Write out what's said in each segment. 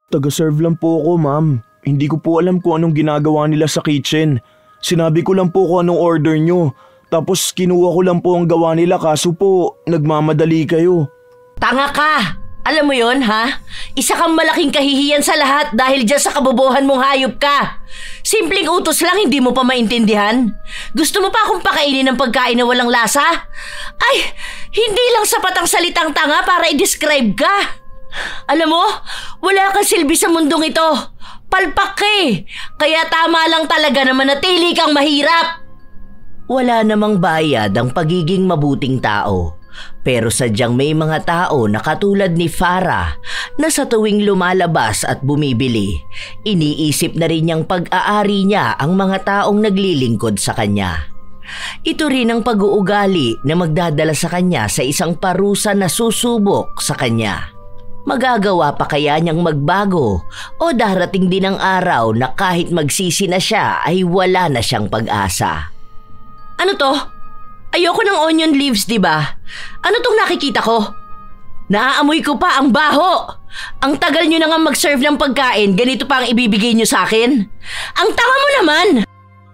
Taga-serve lang po ako, ma'am. Hindi ko po alam kung anong ginagawa nila sa kitchen. Sinabi ko lang po kung anong order nyo. Tapos kinuha ko lang po ang gawa nila kaso po nagmamadali kayo. Tanga ka! Alam mo yon ha? Isa kang malaking kahihiyan sa lahat dahil dyan sa kabobohan mong hayop ka. Simpleng utos lang, hindi mo pa maintindihan. Gusto mo pa akong pakainin ng pagkain na walang lasa? Ay, hindi lang sapat ang salitang tanga para i-describe ka. Alam mo, wala kang silbi sa mundong ito. Palpak ka eh. Kaya tama lang talaga na manatili kang mahirap. Wala namang bayad ang pagiging mabuting tao. Pero sadyang may mga tao na katulad ni Farah na sa tuwing lumalabas at bumibili, iniisip na rin niyang pag-aari niya ang mga taong naglilingkod sa kanya. Ito rin ang pag-uugali na magdadala sa kanya sa isang parusa na susubok sa kanya. Magagawa pa kaya niyang magbago o darating din ang araw na kahit magsisi na siya ay wala na siyang pag-asa? Ano to? Ayoko ng onion leaves, di ba? Ano tong nakikita ko? Naaamoy ko pa ang baho. Ang tagal nyo na nga mag-serve ng pagkain, ganito pa ang ibibigay nyo sa akin? Ang tanga mo naman!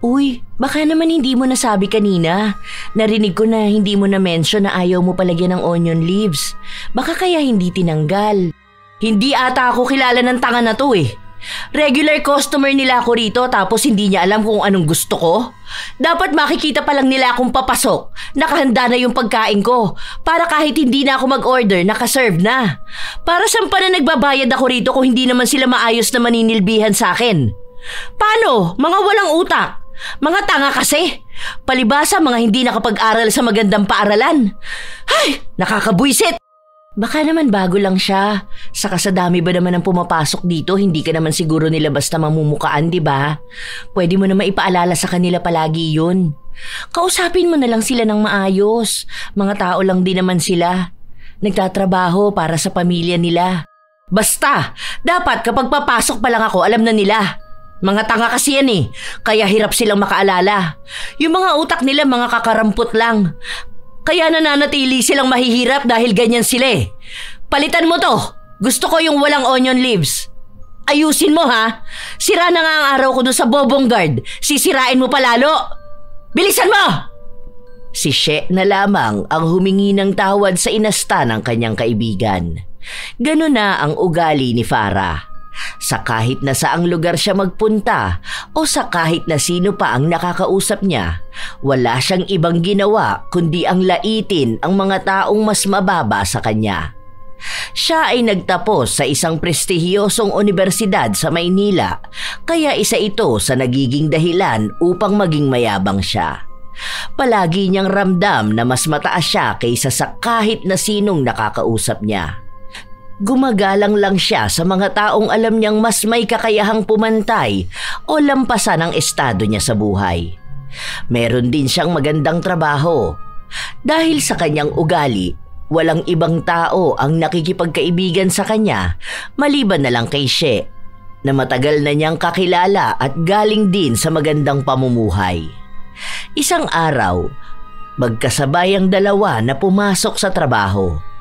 Uy, baka naman hindi mo nasabi kanina. Narinig ko na hindi mo na-mention na ayaw mo palagyan ng onion leaves. Baka kaya hindi tinanggal. Hindi ata ako kilala ng tanga na to eh. Regular customer nila ako rito tapos hindi niya alam kung anong gusto ko. Dapat makikita pa lang nila akong papasok, nakahanda na yung pagkain ko para kahit hindi na ako mag-order, nakaserve na. Para saan pa na nagbabayad ako rito kung hindi naman sila maayos na maninilbihan sa akin? Paano? Mga walang utak. Mga tanga kasi. Palibasa mga hindi nakapag-aral sa magandang paaralan. Ay, nakakabwisit. Baka naman bago lang siya. Saka sa dami ba naman ang pumapasok dito, hindi ka naman siguro nila basta mamumukaan, di ba? Pwede mo naman ipaalala sa kanila palagi yun. Kausapin mo na lang sila ng maayos. Mga tao lang din naman sila. Nagtatrabaho para sa pamilya nila. Basta, dapat kapag papasok pa lang ako, alam na nila. Mga tanga kasi yan eh, kaya hirap silang makaalala. Yung mga utak nila mga kakarampot lang. Kaya nananatili silang mahihirap dahil ganyan sila eh. Palitan mo to. Gusto ko yung walang onion leaves. Ayusin mo ha. Sira na nga ang araw ko doon sa Bobong Guard. Sisirain mo pa lalo. Bilisan mo! Si She na lamang ang humingi ng tawad sa inasta ng kanyang kaibigan. Ganun na ang ugali ni Farah. Sa kahit na saang lugar siya magpunta o sa kahit na sino pa ang nakakausap niya, wala siyang ibang ginawa kundi ang laitin ang mga taong mas mababa sa kanya. Siya ay nagtapos sa isang prestihiyosong universidad sa Maynila, kaya isa ito sa nagiging dahilan upang maging mayabang siya. Palagi niyang ramdam na mas mataas siya kaysa sa kahit na sinong nakakausap niya. Gumagalang lang siya sa mga taong alam niyang mas may kakayahang pumantay o lampasan ang estado niya sa buhay. Meron din siyang magandang trabaho. Dahil sa kanyang ugali, walang ibang tao ang nakikipagkaibigan sa kanya maliban na lang kay She, na matagal na niyang kakilala at galing din sa magandang pamumuhay. Isang araw, magkasabay ang dalawa na pumasok sa trabaho.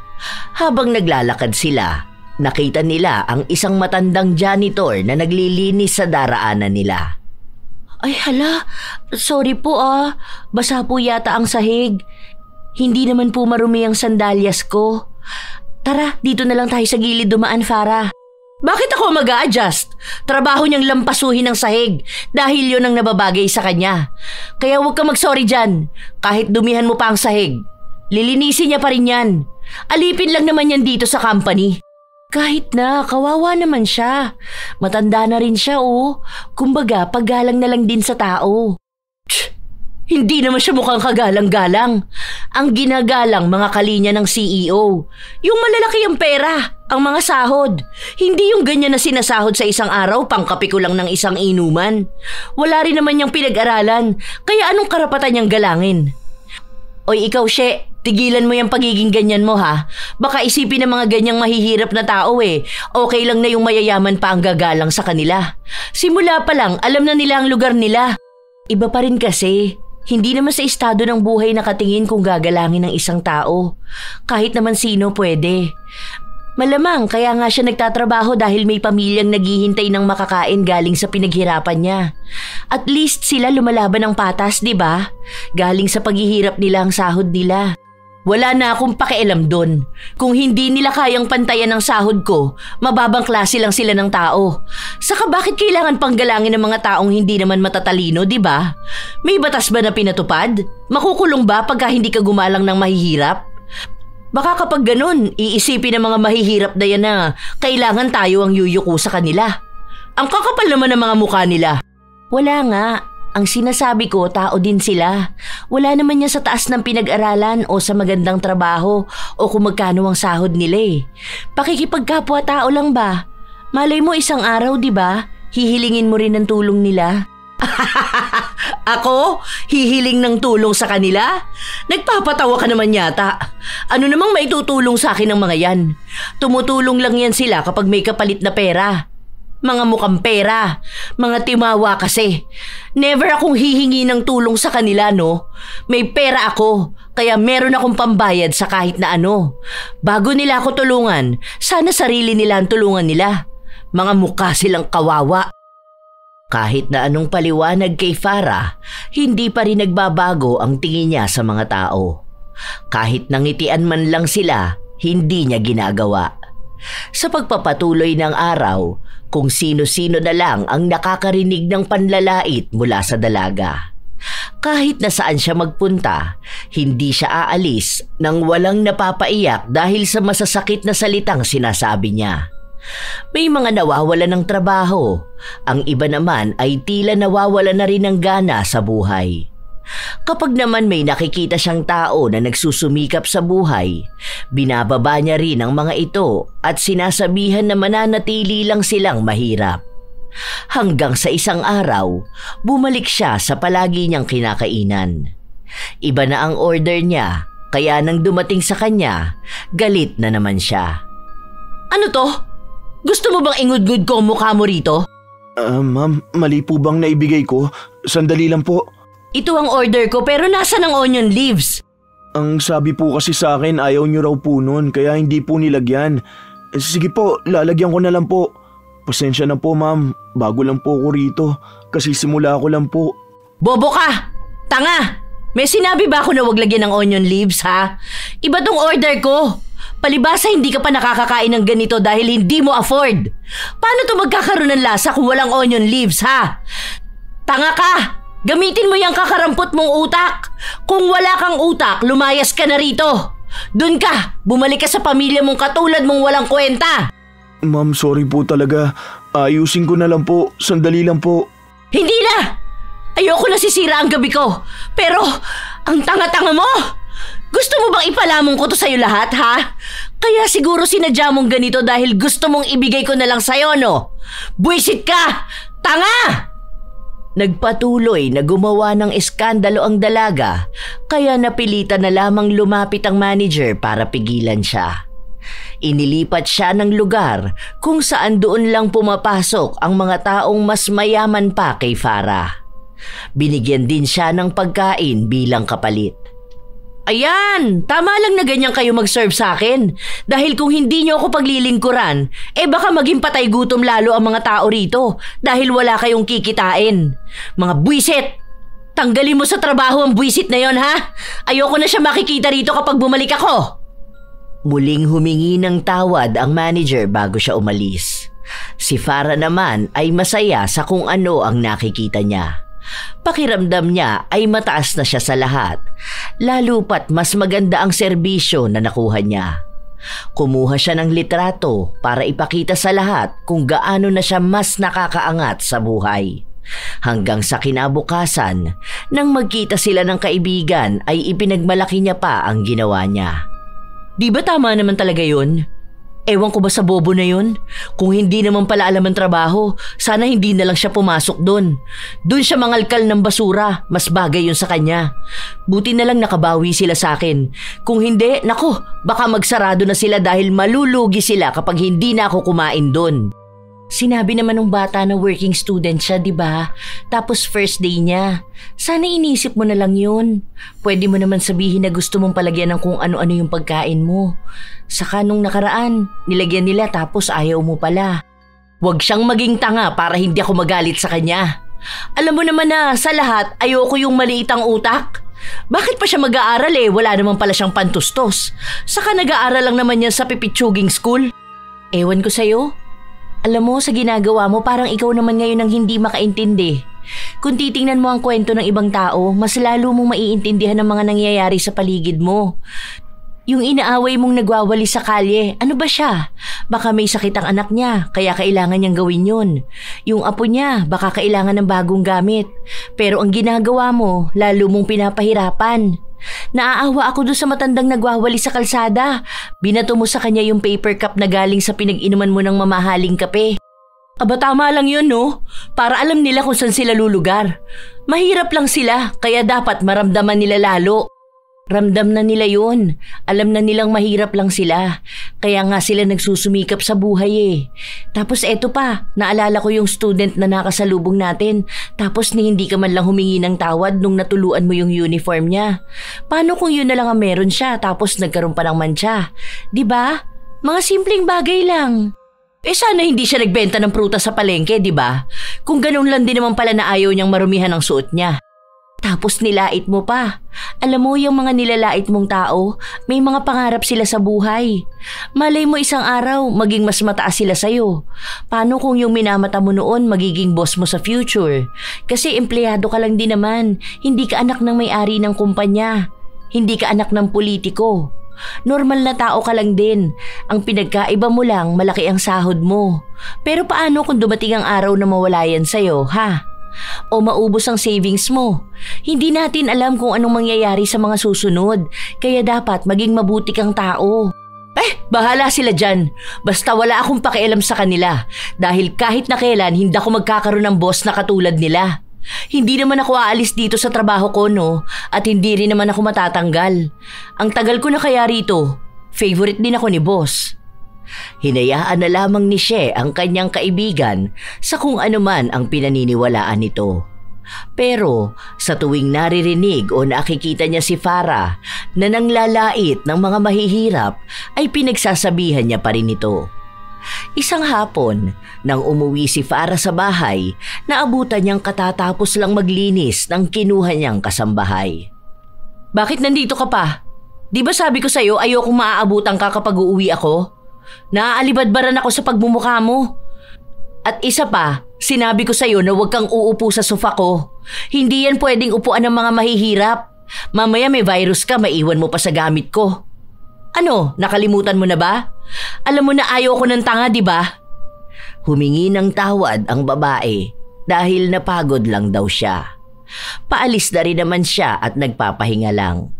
Habang naglalakad sila, nakita nila ang isang matandang janitor na naglilinis sa daraanan nila. Ay hala, sorry po basa po yata ang sahig. Hindi naman po marumi ang sandalyas ko. Tara, dito na lang tayo sa gilid dumaan, Farah. Bakit ako mag-a-adjust? Trabaho niyang lampasuhin ang sahig dahil yun ang nababagay sa kanya. Kaya huwag ka mag-sorry dyan. Kahit dumihan mo pa ang sahig, lilinisin niya pa rin yan. Alipin lang naman yan dito sa company. Kahit na, kawawa naman siya. Matanda na rin siya Kumbaga, paggalang na lang din sa tao. Hindi naman siya mukhang kagalang-galang. Ang ginagalang mga kalinya ng CEO. Yung malalaki ang pera, ang mga sahod. Hindi yung ganyan na sinasahod sa isang araw, pangkape ko lang ng isang inuman. Wala rin naman niyang pinag-aralan, kaya anong karapatan niyang galangin? Oy, ikaw, She, tigilan mo yung pagiging ganyan mo ha. Baka isipin ng mga ganyang mahihirap na tao okay lang na yung mayayaman pa ang gagalang sa kanila. Simula pa lang, alam na nila ang lugar nila. Iba pa rin kasi, hindi naman sa estado ng buhay nakatingin kung gagalangin ng isang tao. Kahit naman sino pwede. Malamang kaya nga siya nagtatrabaho dahil may pamilyang naghihintay ng makakain galing sa pinaghirapan niya. At least sila lumalaban ng patas, di ba? Galing sa paghihirap nila ang sahod nila. Wala na akong pakialam doon. Kung hindi nila kayang pantayan ng sahod ko, mababang klase lang sila ng tao. Saka bakit kailangan panggalangin ng mga taong hindi naman matatalino, di ba? May batas ba na pinatupad? Makukulong ba pagka hindi ka gumalang ng mahihirap? Baka kapag ganun, iisipin ng mga mahihirap na yan na kailangan tayo ang yuyuko sa kanila. Ang kakapal naman ng mga mukha nila. Wala nga. Ang sinasabi ko, tao din sila. Wala naman yan sa taas ng pinag-aralan o sa magandang trabaho o kung magkano ang sahod nila eh. Pakikipagkapwa-tao lang ba? Malay mo isang araw, di ba? Hihilingin mo rin ng tulong nila. Ako? Hihiling ng tulong sa kanila? Nagpapatawa ka naman yata. Ano namang maitutulong sa akin ng mga yan? Tumutulong lang yan sila kapag may kapalit na pera. Mga mukhang pera. Mga timawa kasi. Never akong hihingi ng tulong sa kanila, no? May pera ako, kaya meron akong pambayad sa kahit na ano. Bago nila ako tulungan, sana sarili nila ang tulungan nila. Mga mukha silang kawawa. Kahit na anong paliwanag kay Farah, hindi pa rin nagbabago ang tingin niya sa mga tao. Kahit nangitian man lang sila, hindi niya ginagawa. Sa pagpapatuloy ng araw, kung sino-sino na lang ang nakakarinig ng panlalait mula sa dalaga. Kahit na saan siya magpunta, hindi siya aalis nang walang napapaiyak dahil sa masasakit na salitang sinasabi niya. May mga nawawala ng trabaho, ang iba naman ay tila nawawala na rin ng gana sa buhay. Kapag naman may nakikita siyang tao na nagsusumikap sa buhay, binababa niya rin ang mga ito at sinasabihan na mananatili lang silang mahirap. Hanggang sa isang araw, bumalik siya sa palagi niyang kinakainan. Iba na ang order niya, kaya nang dumating sa kanya, galit na naman siya. Ano to? Gusto mo bang ingudgud ko ang mukha mo rito? Ma'am, mali po bang naibigay ko? Sandali lang po. Ito ang order ko pero nasa ng onion leaves? Ang sabi po kasi sa akin ayaw niyo raw po nun kaya hindi po nilagyan. Sige po, lalagyan ko na lang po. Pasensya na po ma'am, bago lang po ako rito kasi simula ko lang po. Bobo ka! Tanga! May sinabi ba ako na wag lagyan ng onion leaves ha? Iba tong order ko. Palibasa hindi ka pa nakakakain ng ganito dahil hindi mo afford. Paano to magkakaroon ng lasa kung walang onion leaves ha? Tanga ka! Gamitin mo yung kakarampot mong utak. Kung wala kang utak, lumayas ka na rito. Doon ka, bumalik ka sa pamilya mong katulad mong walang kwenta. Ma'am, sorry po talaga. Ayusin ko na lang po. Sandali lang po. Hindi na! Ayoko na sisira ang gabi ko. Pero, ang tanga-tanga mo! Gusto mo bang ipalamong ko to sa'yo lahat, ha? Kaya siguro sinadya mong ganito dahil gusto mong ibigay ko na lang sa'yo, no? Buisit ka! Tanga! Nagpatuloy na gumawa ng eskandalo ang dalaga, kaya napilitan na lamang lumapit ang manager para pigilan siya. Inilipat siya ng lugar kung saan doon lang pumapasok ang mga taong mas mayaman pa kay Farah. Binigyan din siya ng pagkain bilang kapalit. Ayan, tama lang na ganyan kayo mag-serve sa akin. Dahil kung hindi nyo ako paglilingkuran, baka maging patay gutom lalo ang mga tao rito dahil wala kayong kikitain. Mga buwisit! Tanggalin mo sa trabaho ang buwisit na yon ha? Ayoko na siya makikita rito kapag bumalik ako. Muling humingi ng tawad ang manager bago siya umalis. Si Farah naman ay masaya sa kung ano ang nakikita niya. Pakiramdam niya ay mataas na siya sa lahat, lalo pat mas maganda ang serbisyo na nakuha niya. Kumuha siya ng litrato para ipakita sa lahat kung gaano na siya mas nakakaangat sa buhay. Hanggang sa kinabukasan, nang magkita sila ng kaibigan ay ipinagmalaki niya pa ang ginawa niya. Di ba tama naman talaga yun? Ewan ko ba sa bobo na yun? Kung hindi naman pala alam ang trabaho, sana hindi na lang siya pumasok doon. Doon siya mangalkal ng basura, mas bagay yun sa kanya. Buti na lang nakabawi sila sa akin. Kung hindi, nako, baka magsarado na sila dahil malulugi sila kapag hindi na ako kumain doon. Sinabi naman ng bata na working student siya, di ba? Tapos first day niya. Sana inisip mo na lang yun. Pwede mo naman sabihin na gusto mong palagyan ng kung ano-ano yung pagkain mo. Saka nung nakaraan, nilagyan nila tapos ayaw mo pala. Huwag siyang maging tanga para hindi ako magalit sa kanya. Alam mo naman na sa lahat, ayoko yung maliit ang utak. Bakit pa siya mag-aaral Wala naman pala siyang pantustos. Saka nag-aaral lang naman yan sa pipitsuging school. Ewan ko sa'yo. Alam mo, sa ginagawa mo parang ikaw naman ngayon ang hindi makaintindi. Kung titingnan mo ang kwento ng ibang tao, mas lalo mong maiintindihan ang mga nangyayari sa paligid mo. Yung inaaway mong nagwawali sa kalye, ano ba siya? Baka may sakit ang anak niya, kaya kailangan niyang gawin yun. Yung apo niya, baka kailangan ng bagong gamit. Pero ang ginagawa mo, lalo mong pinapahirapan. Naaawa ako doon sa matandang nagwawali sa kalsada. Binato mo sa kanya yung paper cup na galing sa pinag-inuman mo ng mamahaling kape. Aba tama lang yun no? Para alam nila kung saan sila lulugar. Mahirap lang sila, kaya dapat maramdaman nila lalo. Ramdam na nila yun. Alam na nilang mahirap lang sila. Kaya nga sila nagsusumikap sa buhay Tapos eto pa, naalala ko yung student na nakasalubong natin. Tapos hindi ka man lang humingi ng tawad nung natuluan mo yung uniform niya. Paano kung yun na lang ang meron siya tapos nagkaroon pa ng mantsa? Diba? Mga simpleng bagay lang. Sana hindi siya nagbenta ng prutas sa palengke, diba? Kung ganun lang din naman pala na ayaw niyang marumihan ang suot niya. Tapos nilait mo pa. Alam mo yung mga nilalait mong tao, may mga pangarap sila sa buhay. Malay mo isang araw, maging mas mataas sila sa'yo. Paano kung yung minamata mo noon magiging boss mo sa future? Kasi empleyado ka lang din naman, hindi ka anak ng may-ari ng kumpanya. Hindi ka anak ng politiko. Normal na tao ka lang din. Ang pinagkaiba mo lang, malaki ang sahod mo. Pero paano kung dumating ang araw na mawala yan sa'yo, ha? O maubos ang savings mo. Hindi natin alam kung anong mangyayari sa mga susunod. Kaya dapat maging mabuti kang tao. Bahala sila dyan. Basta wala akong pakialam sa kanila. Dahil kahit na kailan, hindi ako magkakaroon ng boss na katulad nila. Hindi naman ako aalis dito sa trabaho ko, no? At hindi rin naman ako matatanggal. Ang tagal ko na kaya rito. Favorite din ako ni boss. Hinayaan na lamang ni She ang kanyang kaibigan sa kung anuman ang pinaniniwalaan nito. Pero sa tuwing naririnig o nakikita niya si Farah na nanglalait ng mga mahihirap ay pinagsasabihan niya pa rin ito. Isang hapon, nang umuwi si Farah sa bahay, naabutan niyang katatapos lang maglinis ng kinuha niyang kasambahay. Bakit nandito ka pa? Di ba sabi ko sa'yo ayokong maaabutan ka kapag uuwi ako? Naaalibadbaran ako sa pagmumukha mo. At isa pa, sinabi ko sa'yo na huwag kang uupo sa sofa ko. Hindi yan pwedeng upuan ng mga mahihirap. Mamaya may virus ka, maiwan mo pa sa gamit ko. Ano, nakalimutan mo na ba? Alam mo na ayaw ko ng tanga, di ba? Humingi ng tawad ang babae dahil napagod lang daw siya. Paalis na rin naman siya at nagpapahinga lang.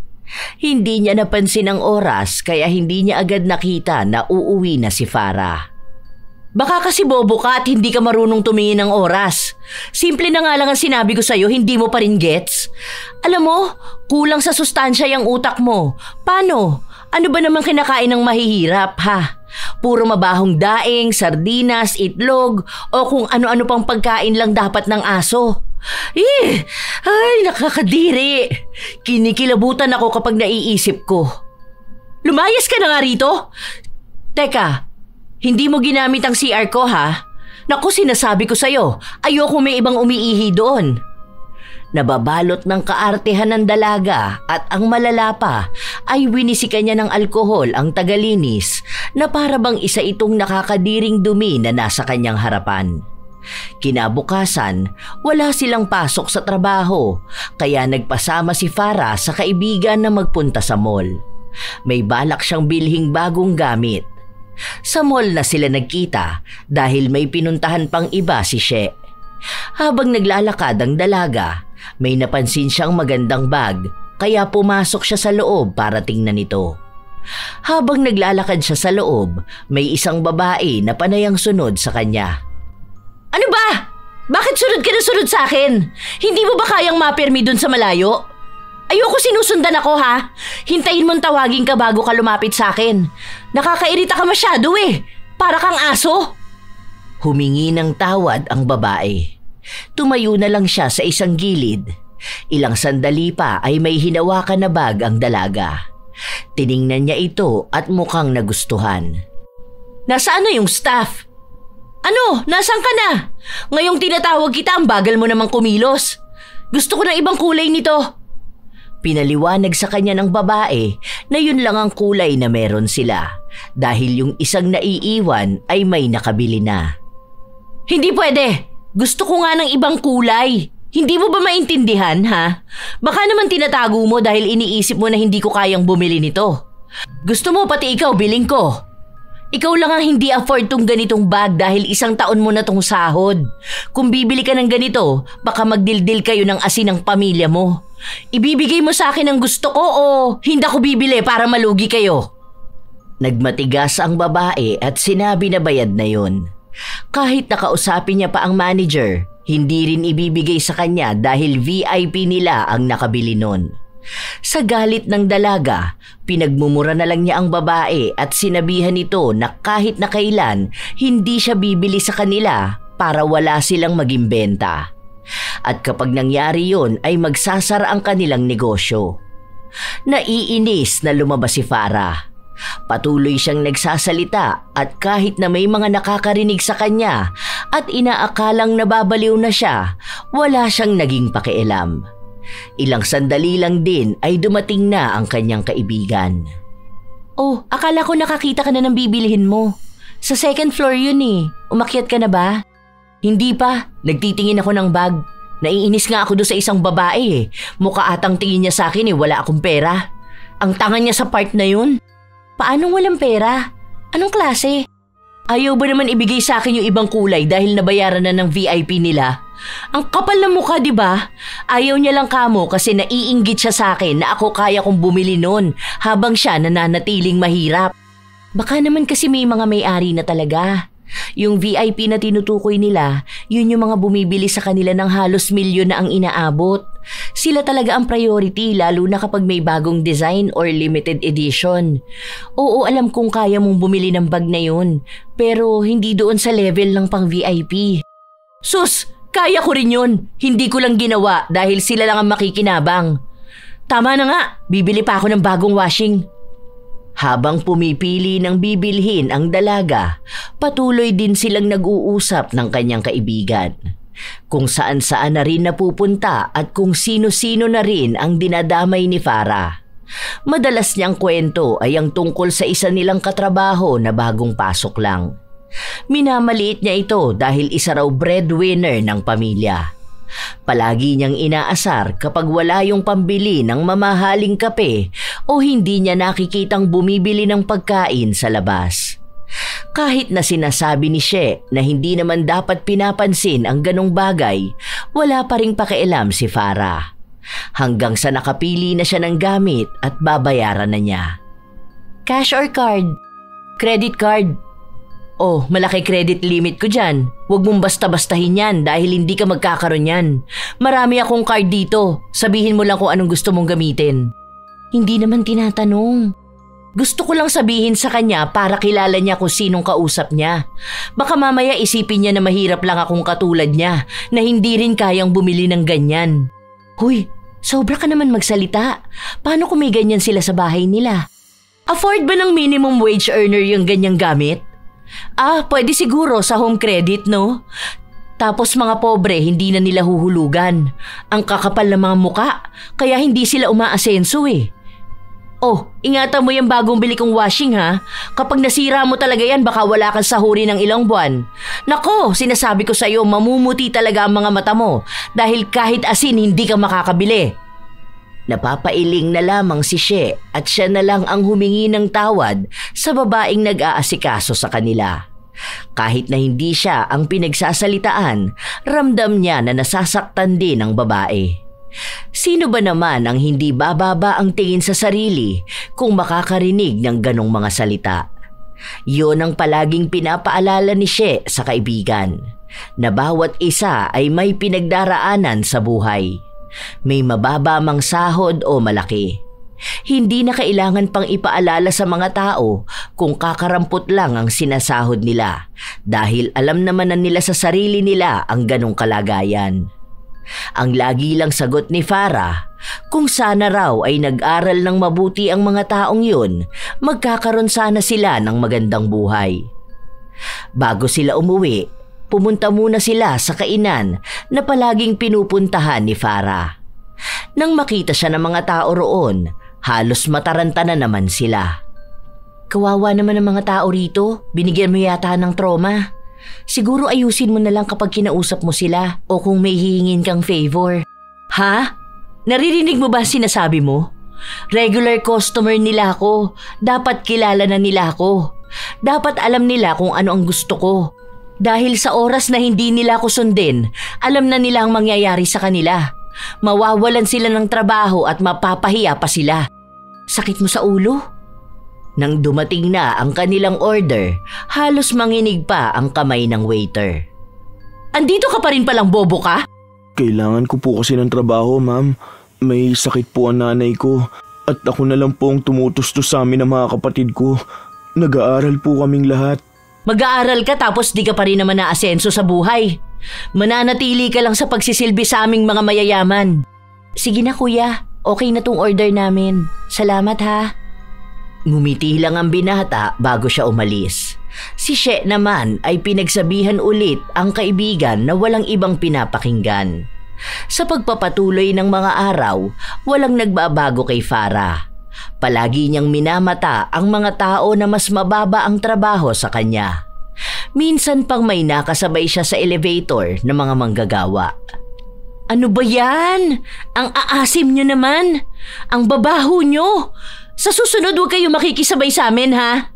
Hindi niya napansin ang oras kaya hindi niya agad nakita na uuwi na si Farah. Baka kasi bobo ka at hindi ka marunong tumingin ng oras. Simple na nga lang ang sinabi ko sa'yo, hindi mo pa rin gets? Alam mo, kulang sa sustansya yung utak mo. Paano? Ano ba naman kinakain ng mahihirap, ha? Puro mabahong daing, sardinas, itlog, o kung ano-ano pang pagkain lang dapat ng aso. Ay, nakakadiri. Kinikilabutan ako kapag naiisip ko. Lumayas ka na nga rito. Teka, hindi mo ginamit ang CR ko, ha? Naku, sinasabi ko sa'yo, ayoko may ibang umiihi doon. Nababalot ng kaartehan ng dalaga at ang malala pa ay winisikan niya ng alkohol ang tagalinis na para bang isa itong nakakadiring dumi na nasa kanyang harapan. Kinabukasan, wala silang pasok sa trabaho kaya nagpasama si Farah sa kaibigan na magpunta sa mall. May balak siyang bilhing bagong gamit. Sa mall na sila nagkita dahil may pinuntahan pang iba si She. Habang naglalakad ang dalaga, may napansin siyang magandang bag kaya pumasok siya sa loob para tingnan ito. Habang naglalakad siya sa loob, may isang babae na panayang sunod sa kanya. Ano ba? Bakit sunod ka na sunod sa akin? Hindi mo ba kayang mapirmi dun sa malayo? Ayoko sinusundan ako, ha? Hintayin mong tawagin ka bago ka lumapit sa akin. Nakakairita ka masyado Para kang aso. Humingi ng tawad ang babae. Tumayo na lang siya sa isang gilid. Ilang sandali pa ay may hinawakan na bag ang dalaga. Tiningnan niya ito at mukhang nagustuhan. Nasaan na yung staff? Ano? Nasaan ka na? Ngayong tinatawag kita, ang bagal mo namang kumilos. Gusto ko ng ibang kulay nito. Pinaliwanag sa kanya ng babae na yun lang ang kulay na meron sila dahil yung isang naiiwan ay may nakabili na. Hindi pwede. Gusto ko nga ng ibang kulay. Hindi mo ba maintindihan, ha? Baka naman tinatago mo dahil iniisip mo na hindi ko kayang bumili nito. Gusto mo pati ikaw biling ko. Ikaw lang ang hindi afford tong ganitong bag dahil 1 taon mo na tong sahod. Kung bibili ka ng ganito, baka magdildil kayo ng asin ng pamilya mo. Ibibigay mo sa akin ang gusto ko o hindi ako bibili para malugi kayo. Nagmatigas ang babae at sinabi na bayad na yon. Kahit nakausapin niya pa ang manager, hindi rin ibibigay sa kanya dahil VIP nila ang nakabili nun. Sa galit ng dalaga, pinagmumura na lang niya ang babae at sinabihan ito na kahit na kailan hindi siya bibili sa kanila para wala silang maging benta. At kapag nangyari yon ay magsasara ang kanilang negosyo. Naiinis na lumabas si Farah. Patuloy siyang nagsasalita at kahit na may mga nakakarinig sa kanya at inaakalang nababaliw na siya, wala siyang naging pakialam. Ilang sandali lang din ay dumating na ang kanyang kaibigan. Oh, akala ko nakakita ka na ng bibilihin mo. Sa 2nd floor yun eh. Umakyat ka na ba? Hindi pa. Nagtitingin ako ng bag. Naiinis nga ako doon sa isang babae eh. Mukha atang tingin niya sa akin eh, wala akong pera. Ang tanga niya sa part na yun. Paanong walang pera? Anong klase? Ayaw ba naman ibigay sa akin yung ibang kulay dahil nabayaran na ng VIP nila? Ang kapal ng mukha, di ba? Ayaw niya lang kamo kasi naiinggit siya sa akin na ako kaya kong bumili nun habang siya nananatiling mahirap. Baka naman kasi may mga may-ari na talaga. Yung VIP na tinutukoy nila, yun yung mga bumibili sa kanila ng halos milyon na ang inaabot. Sila talaga ang priority lalo na kapag may bagong design or limited edition. Oo, alam kong kaya mong bumili ng bag na yun, pero hindi doon sa level ng pang VIP. Sus! Kaya ko rin yun. Hindi ko lang ginawa dahil sila lang ang makikinabang. Tama na nga, bibili pa ako ng bagong washing. Habang pumipili ng bibilhin ang dalaga, patuloy din silang nag-uusap ng kanyang kaibigan. Kung saan-saan na rin napupunta at kung sino-sino na rin ang dinadamay ni Farah. Madalas niyang kwento ay ang tungkol sa isa nilang katrabaho na bagong pasok lang. Minamaliit niya ito dahil isa raw breadwinner ng pamilya. Palagi niyang inaasar kapag wala yung pambili ng mamahaling kape o hindi niya nakikitang bumibili ng pagkain sa labas. Kahit na sinasabi ni She na hindi naman dapat pinapansin ang ganong bagay, wala pa ring pakialam si Farah. Hanggang sa nakapili na siya ng gamit at babayaran na niya. Cash or card? Credit card? Oh, malaki credit limit ko dyan. Huwag mong basta-bastahin yan dahil hindi ka magkakaroon yan. Marami akong card dito. Sabihin mo lang kung anong gusto mong gamitin. Hindi naman tinatanong. Gusto ko lang sabihin sa kanya para kilala niya kung sinong kausap niya. Baka mamaya isipin niya na mahirap lang akong katulad niya na hindi rin kayang bumili ng ganyan. Huy, sobra ka naman magsalita. Paano kung may ganyan sila sa bahay nila? Afford ba ng minimum wage earner yung ganyang gamit? Pwede siguro sa home credit, no? Tapos mga pobre, hindi na nila huhulugan. Ang kakapal ng mga muka, kaya hindi sila umaasenso eh. Oh, ingatan mo yung bagong bili kong washing ha. Kapag nasira mo talaga yan, baka wala kang sahuri ng ilang buwan. Nako, sinasabi ko sa'yo, mamumuti talaga ang mga mata mo dahil kahit asin hindi ka makakabili. Napapailing na lamang si She at siya na lang ang humingi ng tawad sa babaeng nag-aasikaso sa kanila. Kahit na hindi siya ang pinagsasalitaan, ramdam niya na nasasaktan din ang babae. Sino ba naman ang hindi bababa ang tingin sa sarili kung makakarinig ng ganong mga salita? Yun ang palaging pinapaalala ni She sa kaibigan, na bawat isa ay may pinagdaraanan sa buhay. May mababa mang sahod o malaki. Hindi na kailangan pang ipaalala sa mga tao kung kakarampot lang ang sinasahod nila dahil alam naman na nila sa sarili nila ang ganong kalagayan. Ang lagi lang sagot ni Farah, kung sana raw ay nag-aral ng mabuti ang mga taong yun, magkakaroon sana sila ng magandang buhay. Bago sila umuwi, pumunta muna sila sa kainan na palaging pinupuntahan ni Farah. Nang makita siya ng mga tao roon, halos mataranta na naman sila. Kawawa naman ang mga tao rito, binigyan mo yata ng trauma. Siguro ayusin mo na lang kapag kinausap mo sila o kung may hihingin kang favor. Ha? Naririnig mo ba sinasabi mo? Regular customer nila ako, dapat kilala na nila ako. Dapat alam nila kung ano ang gusto ko. Dahil sa oras na hindi nila ako sundin, alam na nila ang mangyayari sa kanila. Mawawalan sila ng trabaho at mapapahiya pa sila. Sakit mo sa ulo? Nang dumating na ang kanilang order, halos manginig pa ang kamay ng waiter. Andito ka pa rin palang bobo ka? Kailangan ko po kasi ng trabaho, ma'am. May sakit po ang nanay ko at ako na lang po ang tumutustos sa amin ng mga kapatid ko. Nag-aaral po kaming lahat. Mag-aaral ka tapos di ka pa rin naman naasenso sa buhay. Mananatili ka lang sa pagsisilbi sa aming mga mayayaman. Sige na kuya, okay na tong order namin. Salamat ha. Ngumiti lang ang binata bago siya umalis. Si She naman ay pinagsabihan ulit ang kaibigan na walang ibang pinapakinggan. Sa pagpapatuloy ng mga araw, walang nagbabago kay Farah. Palagi niyang minamata ang mga tao na mas mababa ang trabaho sa kanya. Minsan pang may nakasabay siya sa elevator ng mga manggagawa. Ano ba yan? Ang aasim niyo naman. Ang babaho niyo. Sa susunod huwag kayo makikisabay sa amin ha?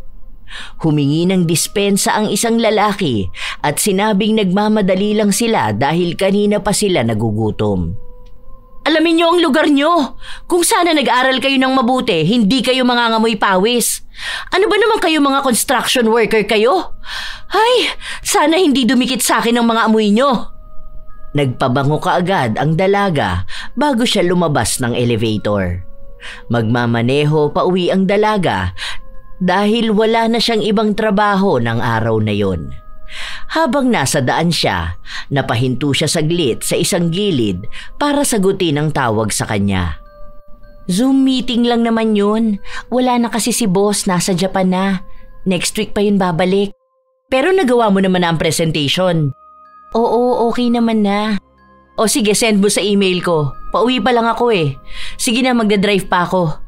Humingi ng dispensa ang isang lalaki at sinabing nagmamadali lang sila dahil kanina pa sila nagugutom. Alamin niyo ang lugar niyo. Kung sana nag-aral kayo ng mabuti, hindi kayo mangangamoy pawis. Ano ba naman kayo mga construction worker kayo? Ay, sana hindi dumikit sa akin ang mga amoy niyo. Nagpabango kaagad ang dalaga bago siya lumabas ng elevator. Magmamaneho pa uwi ang dalaga dahil wala na siyang ibang trabaho ng araw na yon. Habang nasa daan siya, napahinto siya saglit sa isang gilid para sagutin ang tawag sa kanya. Zoom meeting lang naman yun. Wala na kasi si boss, nasa Japan na. Next week pa yun babalik. Pero nagawa mo naman na ang presentation. Oo, okay naman na. O sige, send mo sa email ko. Pauwi pa lang ako eh. Sige na, magdadrive pa ako.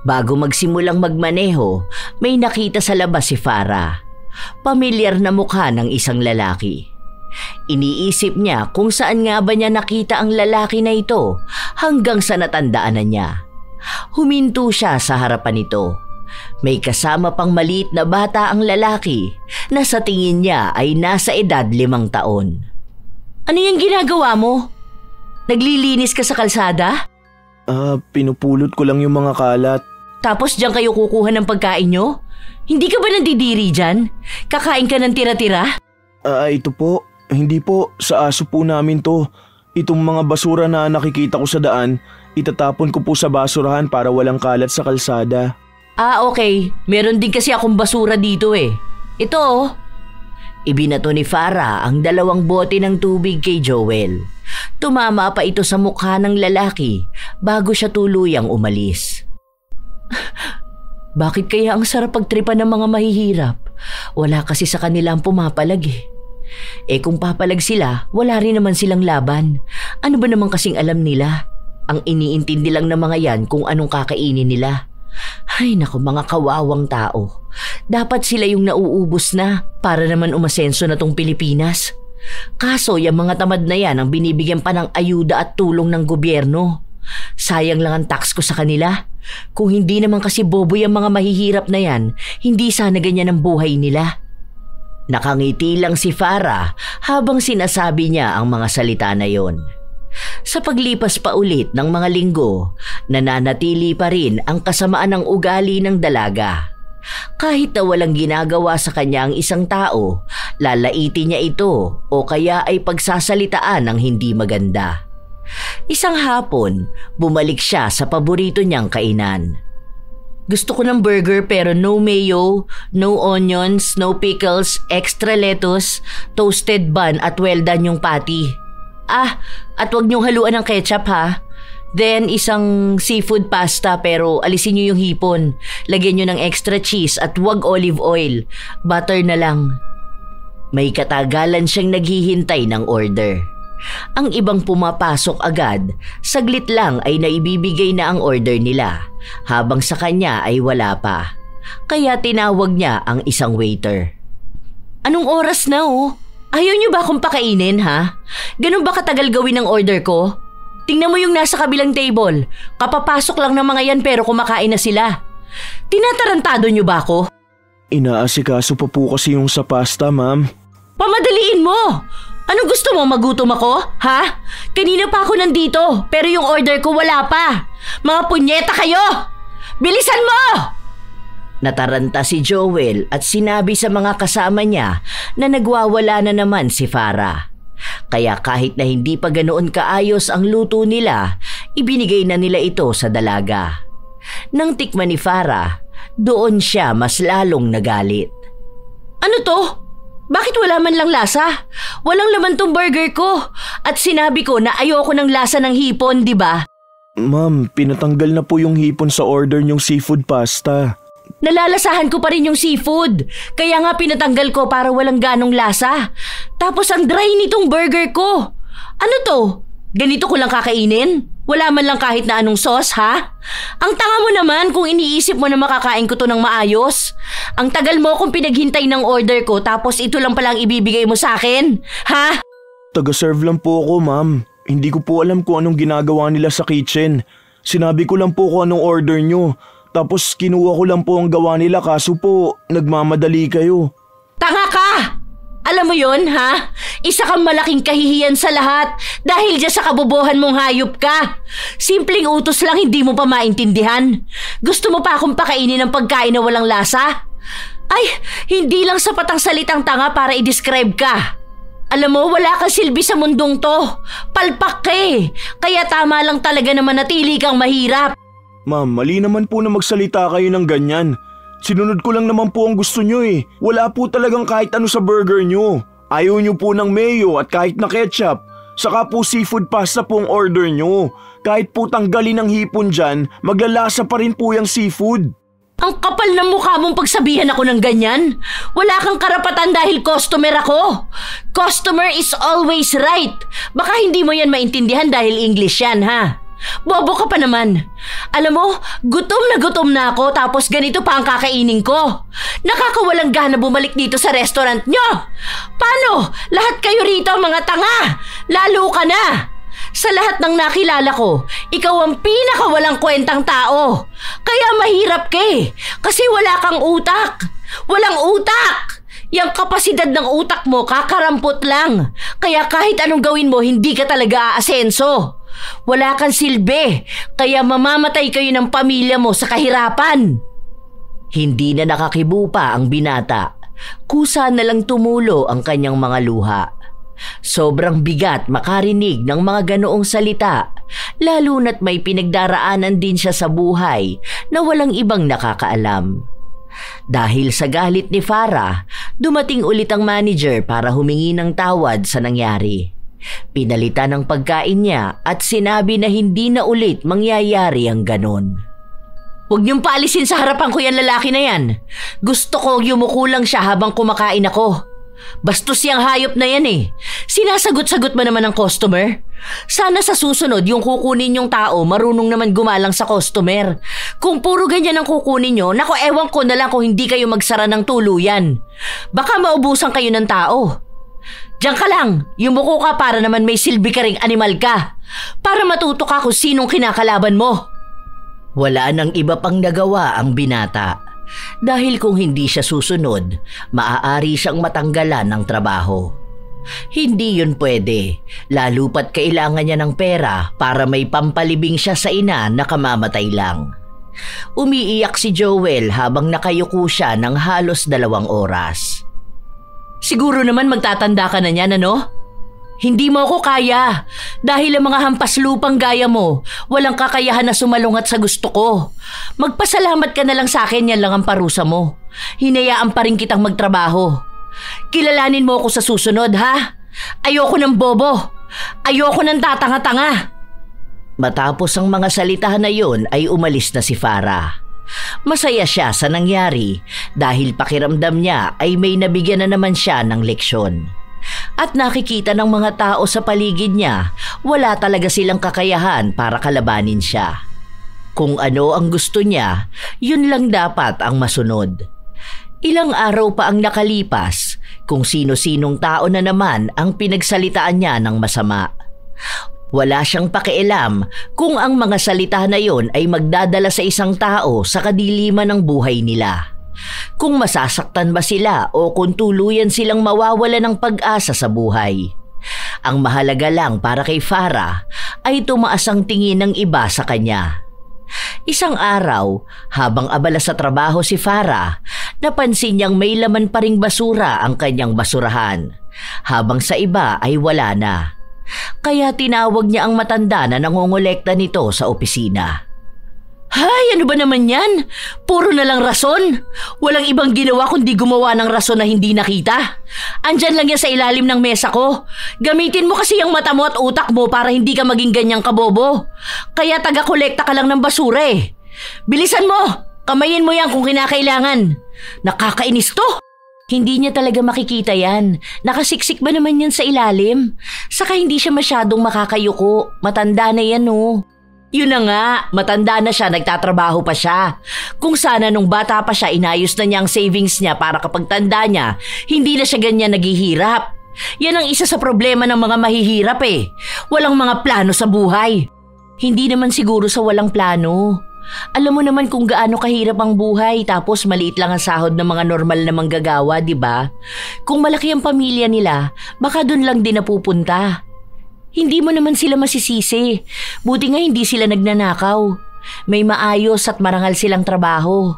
Bago magsimulang magmaneho, may nakita sa labas si Farah. Pamilyar na mukha ng isang lalaki. Iniisip niya kung saan nga ba niya nakita ang lalaki na ito hanggang sa natandaan na niya. Huminto siya sa harapan nito. May kasama pang maliit na bata ang lalaki na sa tingin niya ay nasa edad 5 taon. Ano yung ginagawa mo? Naglilinis ka sa kalsada? Pinupulot ko lang yung mga kalat. Tapos diyan kayo kukuha ng pagkain nyo? Hindi ka ba nandidiri dyan? Kakain ka ng tira-tira? Ito po. Hindi po. Sa aso po namin to. Itong mga basura na nakikita ko sa daan, itatapon ko po sa basurahan para walang kalat sa kalsada. Okay. Meron din kasi akong basura dito eh. Ito oh. Ibinato ni Farah ang 2 bote ng tubig kay Joel. Tumama pa ito sa mukha ng lalaki bago siya tuluyang umalis. Bakit kaya ang sarap pagtripan ng mga mahihirap? Wala kasi sa kanila ang pumapalag eh. Kung papalag sila, wala rin naman silang laban. Ano ba naman kasing alam nila? Ang iniintindi lang ng mga yan kung anong kakainin nila. Ay naku, mga kawawang tao. Dapat sila yung nauubos na para naman umasenso na tong Pilipinas. Kaso yung mga tamad na yan ang binibigyan pa ng ayuda at tulong ng gobyerno. Sayang lang ang tax ko sa kanila. Kung hindi naman kasi boboy ang mga mahihirap na yan, hindi sana ganyan ang buhay nila. Nakangiti lang si Farah habang sinasabi niya ang mga salita na yon. Sa paglipas pa ulit ng mga linggo, nananatili pa rin ang kasamaan ng ugali ng dalaga. Kahit na walang ginagawa sa kanya ang isang tao, lalaitin niya ito o kaya ay pagsasalitaan ng hindi maganda. Isang hapon, bumalik siya sa paborito niyang kainan. Gusto ko ng burger pero no mayo, no onions, no pickles, extra lettuce, toasted bun at well done yung patty. At wag niyong haluan ng ketchup ha. Then isang seafood pasta pero alisin niyo yung hipon. Lagyan niyo ng extra cheese at wag olive oil. Butter na lang. May katagalan siyang naghihintay ng order. Ang ibang pumapasok agad, saglit lang ay naibibigay na ang order nila, habang sa kanya ay wala pa. Kaya tinawag niya ang isang waiter. Anong oras na oh? Ayaw niyo ba akong pakainin ha? Ganun ba katagal gawin ang order ko? Tingnan mo yung nasa kabilang table. Kapapasok lang ng mga yan pero kumakain na sila. Tinatarantado niyo ba ako? Inaasikaso pa po kasi yung sa pasta, ma'am. Pamadaliin mo! Ano gusto mo, magutom ako? Ha? Kanina pa ako nandito, pero yung order ko wala pa. Mga punyeta kayo! Bilisan mo! Nataranta si Joel at sinabi sa mga kasama niya na nagwawala na naman si Farah. Kaya kahit na hindi pa ganoon kaayos ang luto nila, ibinigay na nila ito sa dalaga. Nang tikman ni Farah, doon siya mas lalong nagalit. Ano to? Bakit wala man lang lasa? Walang laman tong burger ko. At sinabi ko na ayoko ng lasa ng hipon, di ba? Ma'am, pinatanggal na po yung hipon sa order niyong seafood pasta. Nalalasahan ko pa rin yung seafood. Kaya nga pinatanggal ko para walang ganong lasa. Tapos ang dry nitong burger ko. Ano to? Ganito ko lang kakainin? Wala man lang kahit na anong sauce, ha? Ang tanga mo naman kung iniisip mo na makakain ko to ng maayos. Ang tagal mo kung pinaghintay ng order ko tapos ito lang palang ibibigay mo sa akin, ha? Taga-serve lang po ako, ma'am. Hindi ko po alam kung anong ginagawa nila sa kitchen. Sinabi ko lang po kung anong order nyo. Tapos kinuha ko lang po ang gawa nila kaso po nagmamadali kayo. Tanga ka! Alam mo yon, ha? Isa kang malaking kahihiyan sa lahat dahil dyan sa kabobohan mong hayop ka. Simpleng utos lang hindi mo pa maintindihan. Gusto mo pa akong pakainin ng pagkain na walang lasa? Ay, hindi lang sapat ang salitang tanga para i-describe ka. Alam mo, wala kang silbi sa mundong to. Palpak ka eh. Kaya tama lang talaga na manatili kang mahirap. Ma'am, mali naman po na magsalita kayo ng ganyan. Sinunod ko lang naman po ang gusto nyo eh. Wala po talagang kahit ano sa burger nyo. Ayaw nyo po ng mayo at kahit na ketchup. Saka po seafood pasta po ang order nyo. Kahit po tanggalin ang hipon dyan, maglalasa pa rin po yung seafood. Ang kapal ng mukha mong pagsabihan ako ng ganyan. Wala kang karapatan dahil customer ako. Customer is always right. Baka hindi mo yan maintindihan dahil English yan, ha? Bobo ka pa naman. Alam mo, gutom na ako tapos ganito pa ang kakainin ko. Nakakawalang gana bumalik dito sa restaurant nyo. Paano? Lahat kayo rito mga tanga. Lalo ka na. Sa lahat ng nakilala ko, ikaw ang pinakawalang kwentang tao. Kaya mahirap ka eh, kasi wala kang utak. Walang utak. Yang kapasidad ng utak mo kakarampot lang. Kaya kahit anong gawin mo, hindi ka talaga aasenso. Wala kang silbi, kaya mamamatay kayo ng pamilya mo sa kahirapan. Hindi na nakakibo pa ang binata. Kusa na lang tumulo ang kanyang mga luha. Sobrang bigat makarinig ng mga ganoong salita, lalo na't may pinagdaraanan din siya sa buhay na walang ibang nakakaalam. Dahil sa galit ni Farah, dumating ulit ang manager para humingi ng tawad sa nangyari. Pinalitan ang pagkain niya at sinabi na hindi na ulit mangyayari ang ganon. Huwag niyong paalisin sa harapan ko yan lalaki na yan. Gusto ko yumuko lang siya habang kumakain ako. Bastos yung hayop na yan eh. Sinasagot-sagot ba naman ang customer? Sana sa susunod yung kukunin yung tao marunong naman gumalang sa customer. Kung puro ganyan ang kukunin nyo, naku ewan ko na lang kung hindi kayo magsara ng tuluyan. Baka maubusan kayo ng tao. Diyan ka lang, yumuko ka para naman may silbi ka ring animal ka. Para matuto ka kung sinong kinakalaban mo. Wala nang iba pang nagawa ang binata. Dahil kung hindi siya susunod, maaari siyang matanggalan ng trabaho. Hindi yun pwede, lalo pat kailangan niya ng pera para may pampalibing siya sa ina na kamamatay lang. Umiiyak si Joel habang nakayuko siya ng halos 2 oras. Siguro naman magtatanda ka na niyan, ano? Hindi mo ako kaya. Dahil ang mga hampas lupang gaya mo, walang kakayahan na sumalungat sa gusto ko. Magpasalamat ka na lang sa akin, yan lang ang parusa mo. Hinayaan pa rin kitang magtrabaho. Kilalanin mo ako sa susunod, ha? Ayoko ng bobo. Ayoko ng tatanga-tanga. Matapos ang mga salita na yun ay umalis na si Farah. Masaya siya sa nangyari dahil pakiramdam niya ay may nabigyan na naman siya ng leksyon. At nakikita ng mga tao sa paligid niya, wala talaga silang kakayahan para kalabanin siya. Kung ano ang gusto niya, yun lang dapat ang masunod. Ilang araw pa ang nakalipas, kung sino-sinong tao na naman ang pinagsalitaan niya ng masama. Wala siyang pakialam kung ang mga salita na yon ay magdadala sa isang tao sa kadiliman ng buhay nila. Kung masasaktan ba sila o kung tuluyan silang mawawala ng pag-asa sa buhay. Ang mahalaga lang para kay Farah ay tumaas ang tingin ng iba sa kanya. Isang araw, habang abala sa trabaho si Farah, napansin niyang may laman pa ring basura ang kanyang basurahan, habang sa iba ay wala na. Kaya tinawag niya ang matanda na nangongolekta nito sa opisina. Hay, ano ba naman yan? Puro na lang rason. Walang ibang ginawa kundi gumawa ng rason na hindi nakita. Andyan lang yan sa ilalim ng mesa ko. Gamitin mo kasi ang mata mo at utak mo para hindi ka maging ganyang kabobo. Kaya taga-kolekta ka lang ng basura eh. Bilisan mo! Kamayin mo yan kung kinakailangan. Nakakainis to! Hindi niya talaga makikita yan. Nakasiksik ba naman yan sa ilalim? Saka hindi siya masyadong makakayuko. Matanda na yan oh. Yun na nga, matanda na siya, nagtatrabaho pa siya. Kung sana nung bata pa siya, inayos na niya ang savings niya para kapag tanda niya, hindi na siya ganyan naghihirap. Yan ang isa sa problema ng mga mahihirap eh. Walang mga plano sa buhay. Hindi naman siguro sa walang plano. Alam mo naman kung gaano kahirap ang buhay tapos maliit lang ang sahod ng mga normal na manggagawa, di ba? Kung malaki ang pamilya nila, baka dun lang din napupunta. Hindi mo naman sila masisisi. Buti nga hindi sila nagnanakaw. May maayos at marangal silang trabaho.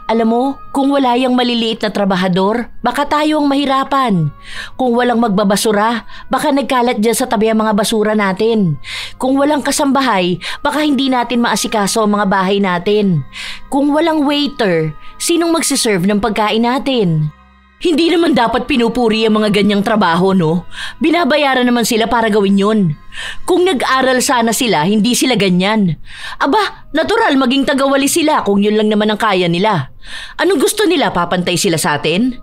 Alam mo, kung wala yung maliliit na trabahador, baka tayo ang mahirapan. Kung walang magbabasura, baka nagkalat dyan sa tabi ang mga basura natin. Kung walang kasambahay, baka hindi natin maasikaso ang mga bahay natin. Kung walang waiter, sinong magsiserve ng pagkain natin? Hindi naman dapat pinupuri ang mga ganyang trabaho, no? Binabayaran naman sila para gawin yun. Kung nag-aral sana sila, hindi sila ganyan. Aba, natural maging tagawali sila kung yun lang naman ang kaya nila. Anong gusto nila, papantay sila sa atin?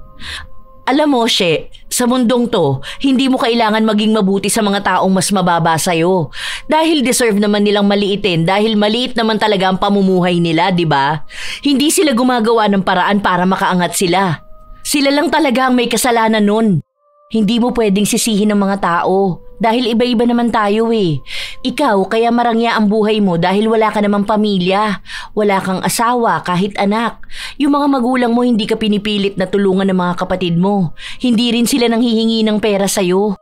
Alam mo, She, sa mundong to, hindi mo kailangan maging mabuti sa mga taong mas mababa sa'yo. Dahil deserve naman nilang maliitin dahil maliit naman talaga ang pamumuhay nila, di ba? Hindi sila gumagawa ng paraan para makaangat sila. Sila lang talaga ang may kasalanan nun. Hindi mo pwedeng sisihin ng mga tao dahil iba-iba naman tayo eh. Ikaw kaya marangya ang buhay mo dahil wala ka namang pamilya. Wala kang asawa kahit anak. Yung mga magulang mo hindi ka pinipilit na tulungan ng mga kapatid mo. Hindi rin sila nanghihingi ng pera sa'yo.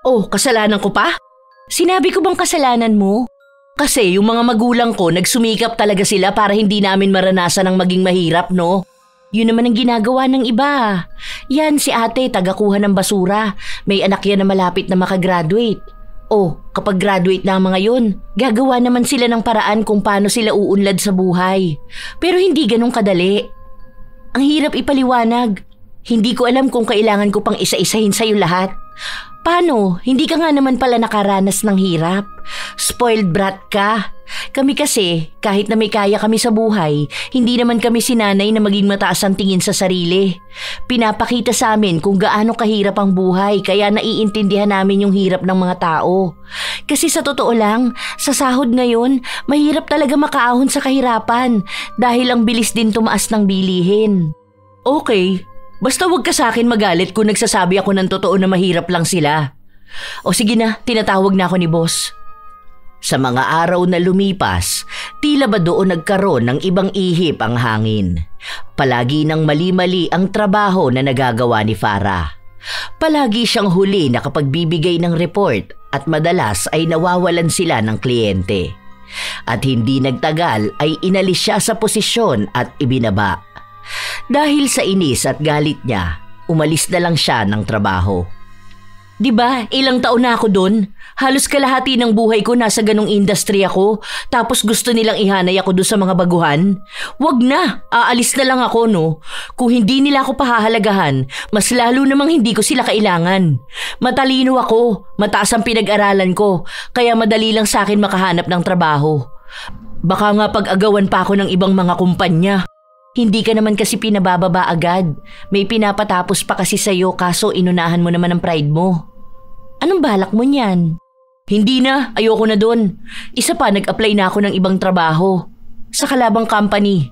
Oh, kasalanan ko pa? Sinabi ko bang kasalanan mo? Kasi yung mga magulang ko nagsumikap talaga sila para hindi namin maranasan ang maging mahirap, no? Yun naman ang ginagawa ng iba. Yan si ate, tagakuha ng basura. May anak yan na malapit na makagraduate. Oh, kapag graduate na ang mga yun, gagawa naman sila ng paraan kung paano sila uunlad sa buhay. Pero hindi ganun kadali. Ang hirap ipaliwanag. Hindi ko alam kung kailangan ko pang isa-isahin sa'yo lahat. Paano? Hindi ka nga naman pala nakaranas ng hirap. Spoiled brat ka. Kami kasi, kahit na may kaya kami sa buhay, hindi naman kami sinanay na maging mataas ang tingin sa sarili. Pinapakita sa amin kung gaano kahirap ang buhay kaya naiintindihan namin yung hirap ng mga tao. Kasi sa totoo lang, sa sahod ngayon, mahirap talaga makaahon sa kahirapan dahil ang bilis din tumaas ng bilihin. Okay. Basta wag ka sa akin magalit kung nagsasabi ako ng totoo na mahirap lang sila. O sige na, tinatawag na ako ni boss. Sa mga araw na lumipas, tila ba doon nagkaroon ng ibang ihip ang hangin. Palagi nang mali-mali ang trabaho na nagagawa ni Farah. Palagi siyang huli na kapag bibigay ng report at madalas ay nawawalan sila ng kliyente. At hindi nagtagal ay inalis siya sa posisyon at ibinaba. Dahil sa inis at galit niya, umalis na lang siya ng trabaho. Di ba, ilang taon na ako doon. Halos kalahati ng buhay ko nasa ganong industry ako. Tapos gusto nilang ihanay ako doon sa mga baguhan. Wag na, aalis na lang ako no. Kung hindi nila ako pahahalagahan, mas lalo namang hindi ko sila kailangan. Matalino ako, mataas ang pinag-aralan ko, kaya madali lang sa akin makahanap ng trabaho. Baka nga pag-agawan pa ako ng ibang mga kumpanya. Hindi ka naman kasi pinabababa agad. May pinapatapos pa kasi sa'yo kaso inunahan mo naman ang pride mo. Anong balak mo niyan? Hindi na, ayoko na dun. Isa pa, nag-apply na ako ng ibang trabaho. Sa kalabang company.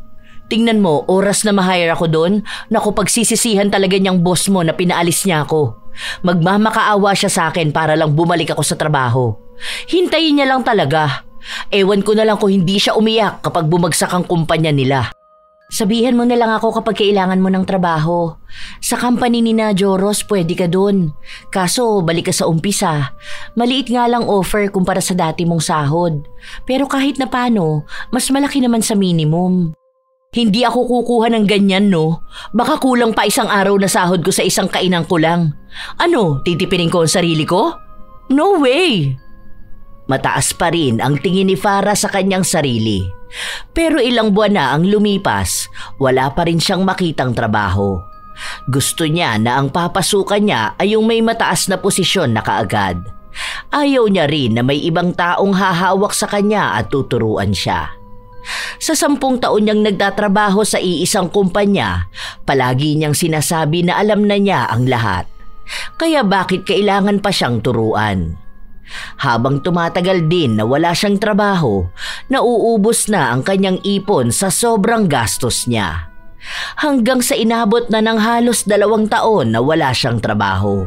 Tingnan mo, oras na ma-hire ako dun, naku pagsisisihan talaga niyang boss mo na pinaalis niya ako. Magmamakaawa siya sa akin para lang bumalik ako sa trabaho. Hintayin niya lang talaga. Ewan ko na lang kung hindi siya umiyak kapag bumagsak ang kumpanya nila. Sabihan mo na lang ako kapag kailangan mo ng trabaho. Sa company ni na Joros, pwede ka dun. Kaso, balik ka sa umpisa. Maliit nga lang offer kumpara sa dati mong sahod. Pero kahit na paano, mas malaki naman sa minimum. Hindi ako kukuha ng ganyan, no? Baka kulang pa isang araw na sahod ko sa isang kainang ko lang. Ano, titipirin ko ang sarili ko? No way! Mataas pa rin ang tingin ni Farah sa kanyang sarili. Pero ilang buwan na ang lumipas, wala pa rin siyang makitang trabaho. Gusto niya na ang papasukan niya ay yung may mataas na posisyon na kaagad. Ayaw niya rin na may ibang taong hahawak sa kanya at tuturuan siya. Sa 10 taon niyang nagtatrabaho sa iisang kumpanya, palagi niyang sinasabi na alam na niya ang lahat. Kaya bakit kailangan pa siyang turuan? Habang tumatagal din na wala siyang trabaho, nauubos na ang kanyang ipon sa sobrang gastos niya. Hanggang sa inabot na ng halos 2 taon na wala siyang trabaho.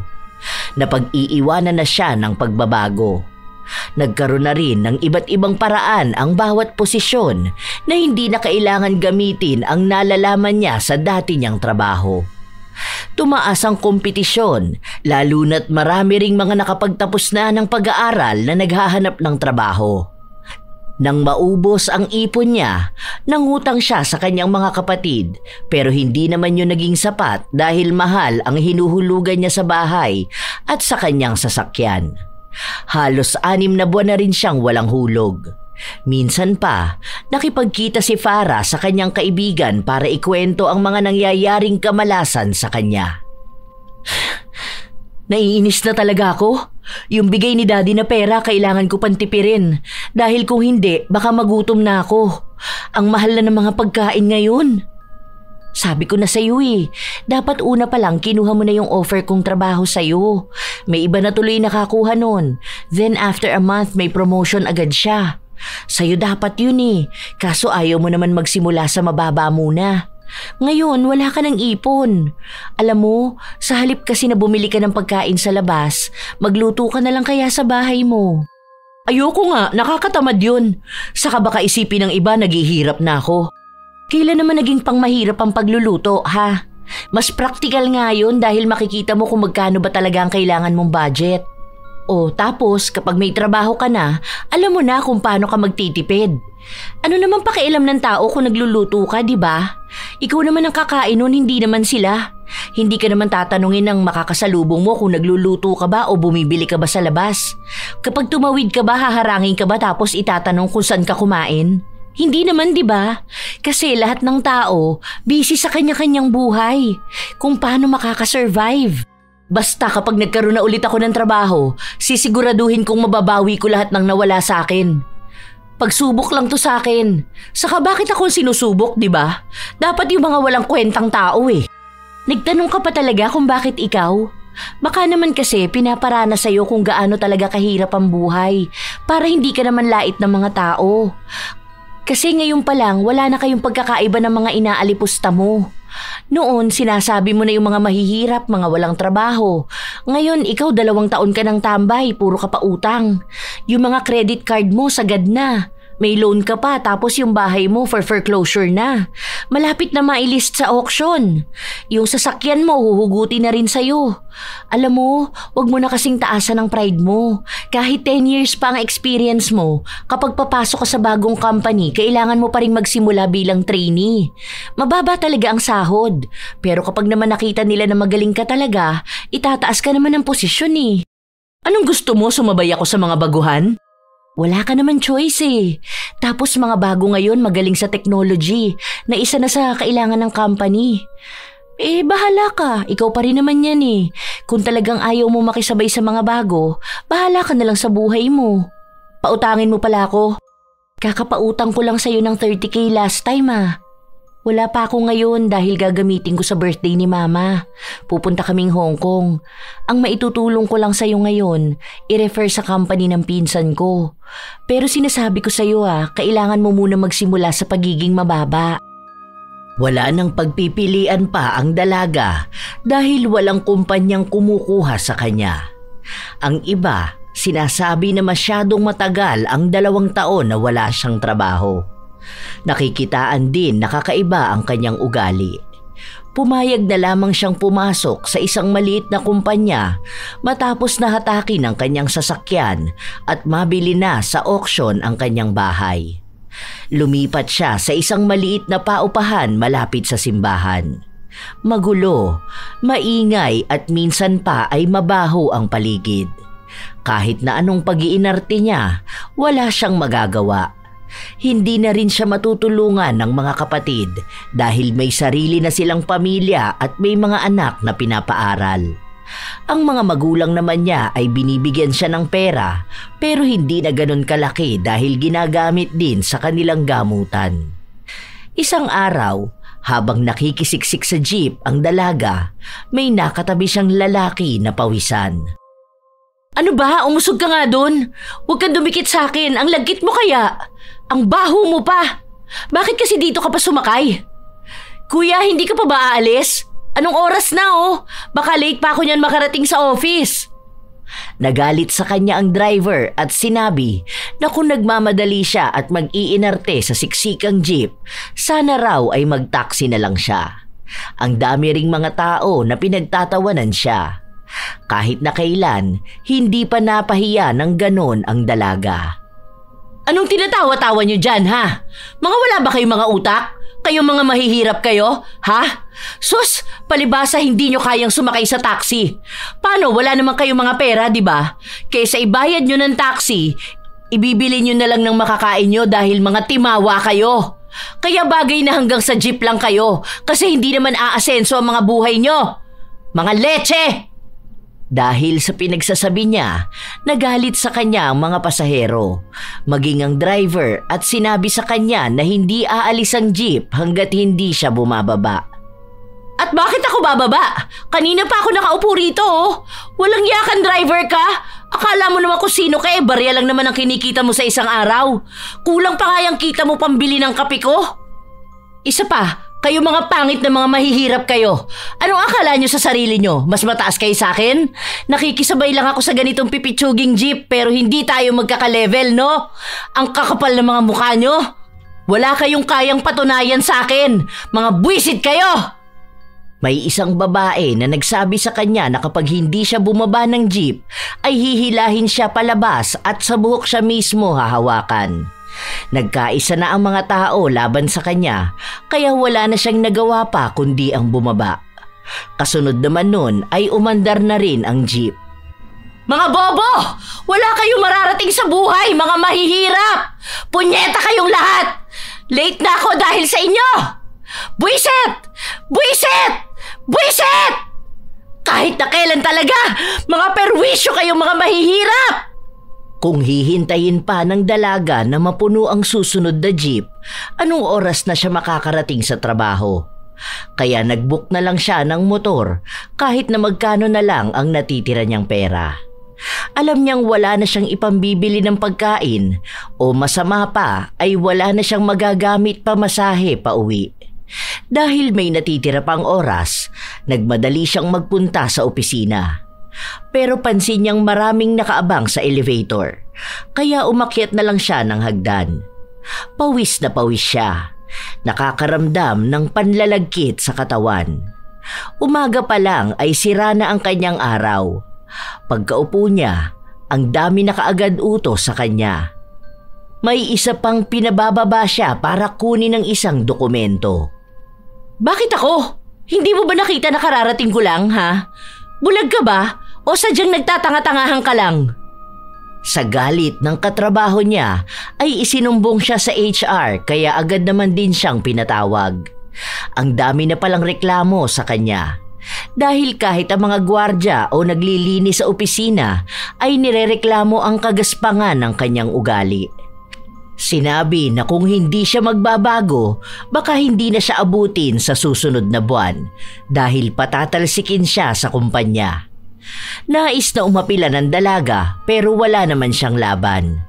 Napag-iiwanan na siya ng pagbabago. Nagkaroon na rin ng iba't ibang paraan ang bawat posisyon na hindi na kailangan gamitin ang nalalaman niya sa dati niyang trabaho. Tumaas ang kompetisyon, lalo na't marami ring mga nakapagtapos na ng pag-aaral na naghahanap ng trabaho. Nang maubos ang ipon niya, nangutang siya sa kanyang mga kapatid pero hindi naman yun naging sapat dahil mahal ang hinuhulugan niya sa bahay at sa kanyang sasakyan. Halos 6 na buwan na rin siyang walang hulog. Minsan pa, nakipagkita si Farah sa kanyang kaibigan para ikwento ang mga nangyayaring kamalasan sa kanya. Naiinis na talaga ako. Yung bigay ni Daddy na pera kailangan ko pantipirin dahil kung hindi baka magutom na ako. Ang mahal na ng mga pagkain ngayon. Sabi ko na sa'yo dapat una pa lang kinuha mo na yung offer kong trabaho sa'yo. May iba na tuloy nakakuha nun. Then after a month may promotion agad siya. Sa'yo dapat yun kaso ayaw mo naman magsimula sa mababa muna. Ngayon wala ka ng ipon. Alam mo, sa halip kasi na bumili ka ng pagkain sa labas, magluto ka na lang kaya sa bahay mo. Ayoko nga, nakakatamad yun. Saka baka isipin ng iba naghihirap na ako. Kailan naman naging pang mahirap ang pagluluto, ha? Mas practical nga yun dahil makikita mo kung magkano ba talaga ang kailangan mong budget. O tapos kapag may trabaho ka na, alam mo na kung paano ka magtitipid. Ano naman pakialam ng tao kung nagluluto ka, di ba? Ikaw naman ang kakain nun, hindi naman sila. Hindi ka naman tatanungin ng makakasalubong mo kung nagluluto ka ba o bumibili ka ba sa labas. Kapag tumawid ka ba, haharangin ka ba tapos itatanong kung saan ka kumain? Hindi naman, di ba? Kasi lahat ng tao busy sa kanya-kanyang buhay. Kung paano makakasurvive. Basta kapag nagkaroon na ulit ako ng trabaho, sisiguraduhin kong mababawi ko lahat ng nawala sa akin. Pagsubok lang to sa akin. Saka bakit ako sinusubok, di ba? Dapat yung mga walang kwentang tao Nagtanong ka pa talaga kung bakit ikaw? Baka naman kasi pinaparana sa'yo kung gaano talaga kahirap ang buhay para hindi ka naman lait ng mga tao. Kasi ngayon pa lang wala na kayong pagkakaiba ng mga inaalipusta mo. Noon, sinasabi mo na yung mga mahihirap, mga walang trabaho. Ngayon, ikaw 2 taon ka ng tambay, puro ka pa utang. Yung mga credit card mo, sagad na. May loan ka pa tapos yung bahay mo for foreclosure na. Malapit na mailist sa auction. Yung sasakyan mo huhugutin na rin sa'yo. Alam mo, wag mo na kasing taasan ang pride mo. Kahit 10 years pa ang experience mo, kapag papasok ka sa bagong company, kailangan mo pa rin magsimula bilang trainee. Mababa talaga ang sahod. Pero kapag naman nakita nila na magaling ka talaga, itataas ka naman ng posisyon eh. Anong gusto mo, sumabay ako sa mga baguhan? Wala ka naman choice eh. Tapos mga bago ngayon magaling sa technology na isa na sa kailangan ng company. Bahala ka. Ikaw pa rin naman yan eh. Kung talagang ayaw mo makisabay sa mga bago, bahala ka na lang sa buhay mo. Pautangin mo pala ako. Kakapautang ko lang sa'yo ng 30K last time ah. Wala pa ako ngayon dahil gagamitin ko sa birthday ni Mama. Pupunta kaming Hong Kong. Ang maitutulong ko lang sa'yo ngayon, i-refer sa company ng pinsan ko. Pero sinasabi ko sa'yo kailangan mo muna magsimula sa pagiging mababa. Wala nang pagpipilian pa ang dalaga dahil walang kumpanyang kumukuha sa kanya. Ang iba, sinasabi na masyadong matagal ang 2 taon na wala siyang trabaho. Nakikitaan din na kakaiba ang kanyang ugali. Pumayag na lamang siyang pumasok sa isang maliit na kumpanya matapos nahatakin ang kanyang sasakyan at mabili na sa auction ang kanyang bahay. Lumipat siya sa isang maliit na paupahan malapit sa simbahan. Magulo, maingay at minsan pa ay mabaho ang paligid. Kahit na anong pag-iinarte niya, wala siyang magagawa. Hindi na rin siya matutulungan ng mga kapatid dahil may sarili na silang pamilya at may mga anak na pinapaaral. Ang mga magulang naman niya ay binibigyan siya ng pera pero hindi na ganun kalaki dahil ginagamit din sa kanilang gamutan. Isang araw, habang nakikisiksik sa jeep ang dalaga, may nakatabi siyang lalaki na pawisan. Ano ba? Umusog ka nga dun. Huwag kang dumikit sa akin. Ang lagkit mo kaya. Ang baho mo pa. Bakit kasi dito ka pa sumakay? Kuya, hindi ka pa ba aalis? Anong oras na Baka late pa ako niyan makarating sa office. Nagalit sa kanya ang driver at sinabi na kung nagmamadali siya at mag-iinarte sa siksikang jeep, sana raw ay mag-taxi na lang siya. Ang dami ring mga tao na pinagtatawanan siya. Kahit na kailan, hindi pa napahiya ng ganon ang dalaga. Anong tinatawa-tawa niyo dyan, ha? Mga wala ba kayong mga utak? Kayong mga mahihirap kayo, ha? Sus, palibasa hindi nyo kayang sumakay sa taxi. Paano, wala naman kayong mga pera, di ba? Kaysa ibayad nyo ng taxi, ibibili nyo na lang ng makakain nyo dahil mga timawa kayo. Kaya bagay na hanggang sa jeep lang kayo kasi hindi naman aasenso ang mga buhay nyo. Mga leche! Dahil sa pinagsasabi niya, nagalit sa kanya ang mga pasahero, maging ang driver at sinabi sa kanya na hindi aalis ang jeep hanggat hindi siya bumababa. At bakit ako bababa? Kanina pa ako nakaupo rito Walang yakan driver ka? Akala mo naman kung sino ka barya lang naman ang kinikita mo sa isang araw. Kulang pa nga yung kita mo pambili ng kape ko. Isa pa, kayo mga pangit na mga mahihirap kayo. Anong akala nyo sa sarili nyo? Mas mataas kayo sa akin? Nakikisabay lang ako sa ganitong pipitsuging jeep pero hindi tayo magkaka-level, no? Ang kakapal ng mga mukha nyo. Wala kayong kayang patunayan sa akin. Mga buwisit kayo! May isang babae na nagsabi sa kanya na kapag hindi siya bumaba ng jeep, ay hihilahin siya palabas at sa buhok siya mismo hahawakan. Nagkaisa na ang mga tao laban sa kanya, kaya wala na siyang nagawa pa kundi ang bumaba. Kasunod naman nun ay umandar na rin ang jeep. Mga bobo! Wala kayong mararating sa buhay, mga mahihirap! Punyeta kayong lahat! Late na ako dahil sa inyo! Buwisit! Buwisit! Buwisit! Kahit na kailan talaga, mga perwisyo kayong mga mahihirap! Kung hihintayin pa ng dalaga na mapuno ang susunod na jeep, anong oras na siya makakarating sa trabaho? Kaya nag-book na lang siya ng motor kahit na magkano na lang ang natitira niyang pera. Alam niyang wala na siyang ipambibili ng pagkain o masama pa ay wala na siyang magagamit pamasahe pa uwi. Dahil may natitira pang oras, nagmadali siyang magpunta sa opisina. Pero pansin niyang maraming nakaabang sa elevator, kaya umakyat na lang siya ng hagdan. Pawis na pawis siya. Nakakaramdam ng panlalagkit sa katawan. Umaga pa lang ay sira na ang kanyang araw. Pagkaupo niya, ang dami na kaagad utos sa kanya. May isa pang pinabababa siya para kunin ang isang dokumento. Bakit ako? Hindi mo ba nakita na kararating ko lang, ha? Bulag ka ba? O sadyang nagtatanga-tangahan ka lang? Sa galit ng katrabaho niya ay isinumbong siya sa HR kaya agad naman din siyang pinatawag. Ang dami na palang reklamo sa kanya. Dahil kahit ang mga gwardya o naglilinis sa opisina ay nirereklamo ang kagaspangan ng kanyang ugali. Sinabi na kung hindi siya magbabago, baka hindi na siya abutin sa susunod na buwan dahil patatalsikin siya sa kumpanya. Nais na umapilan ng dalaga pero wala naman siyang laban.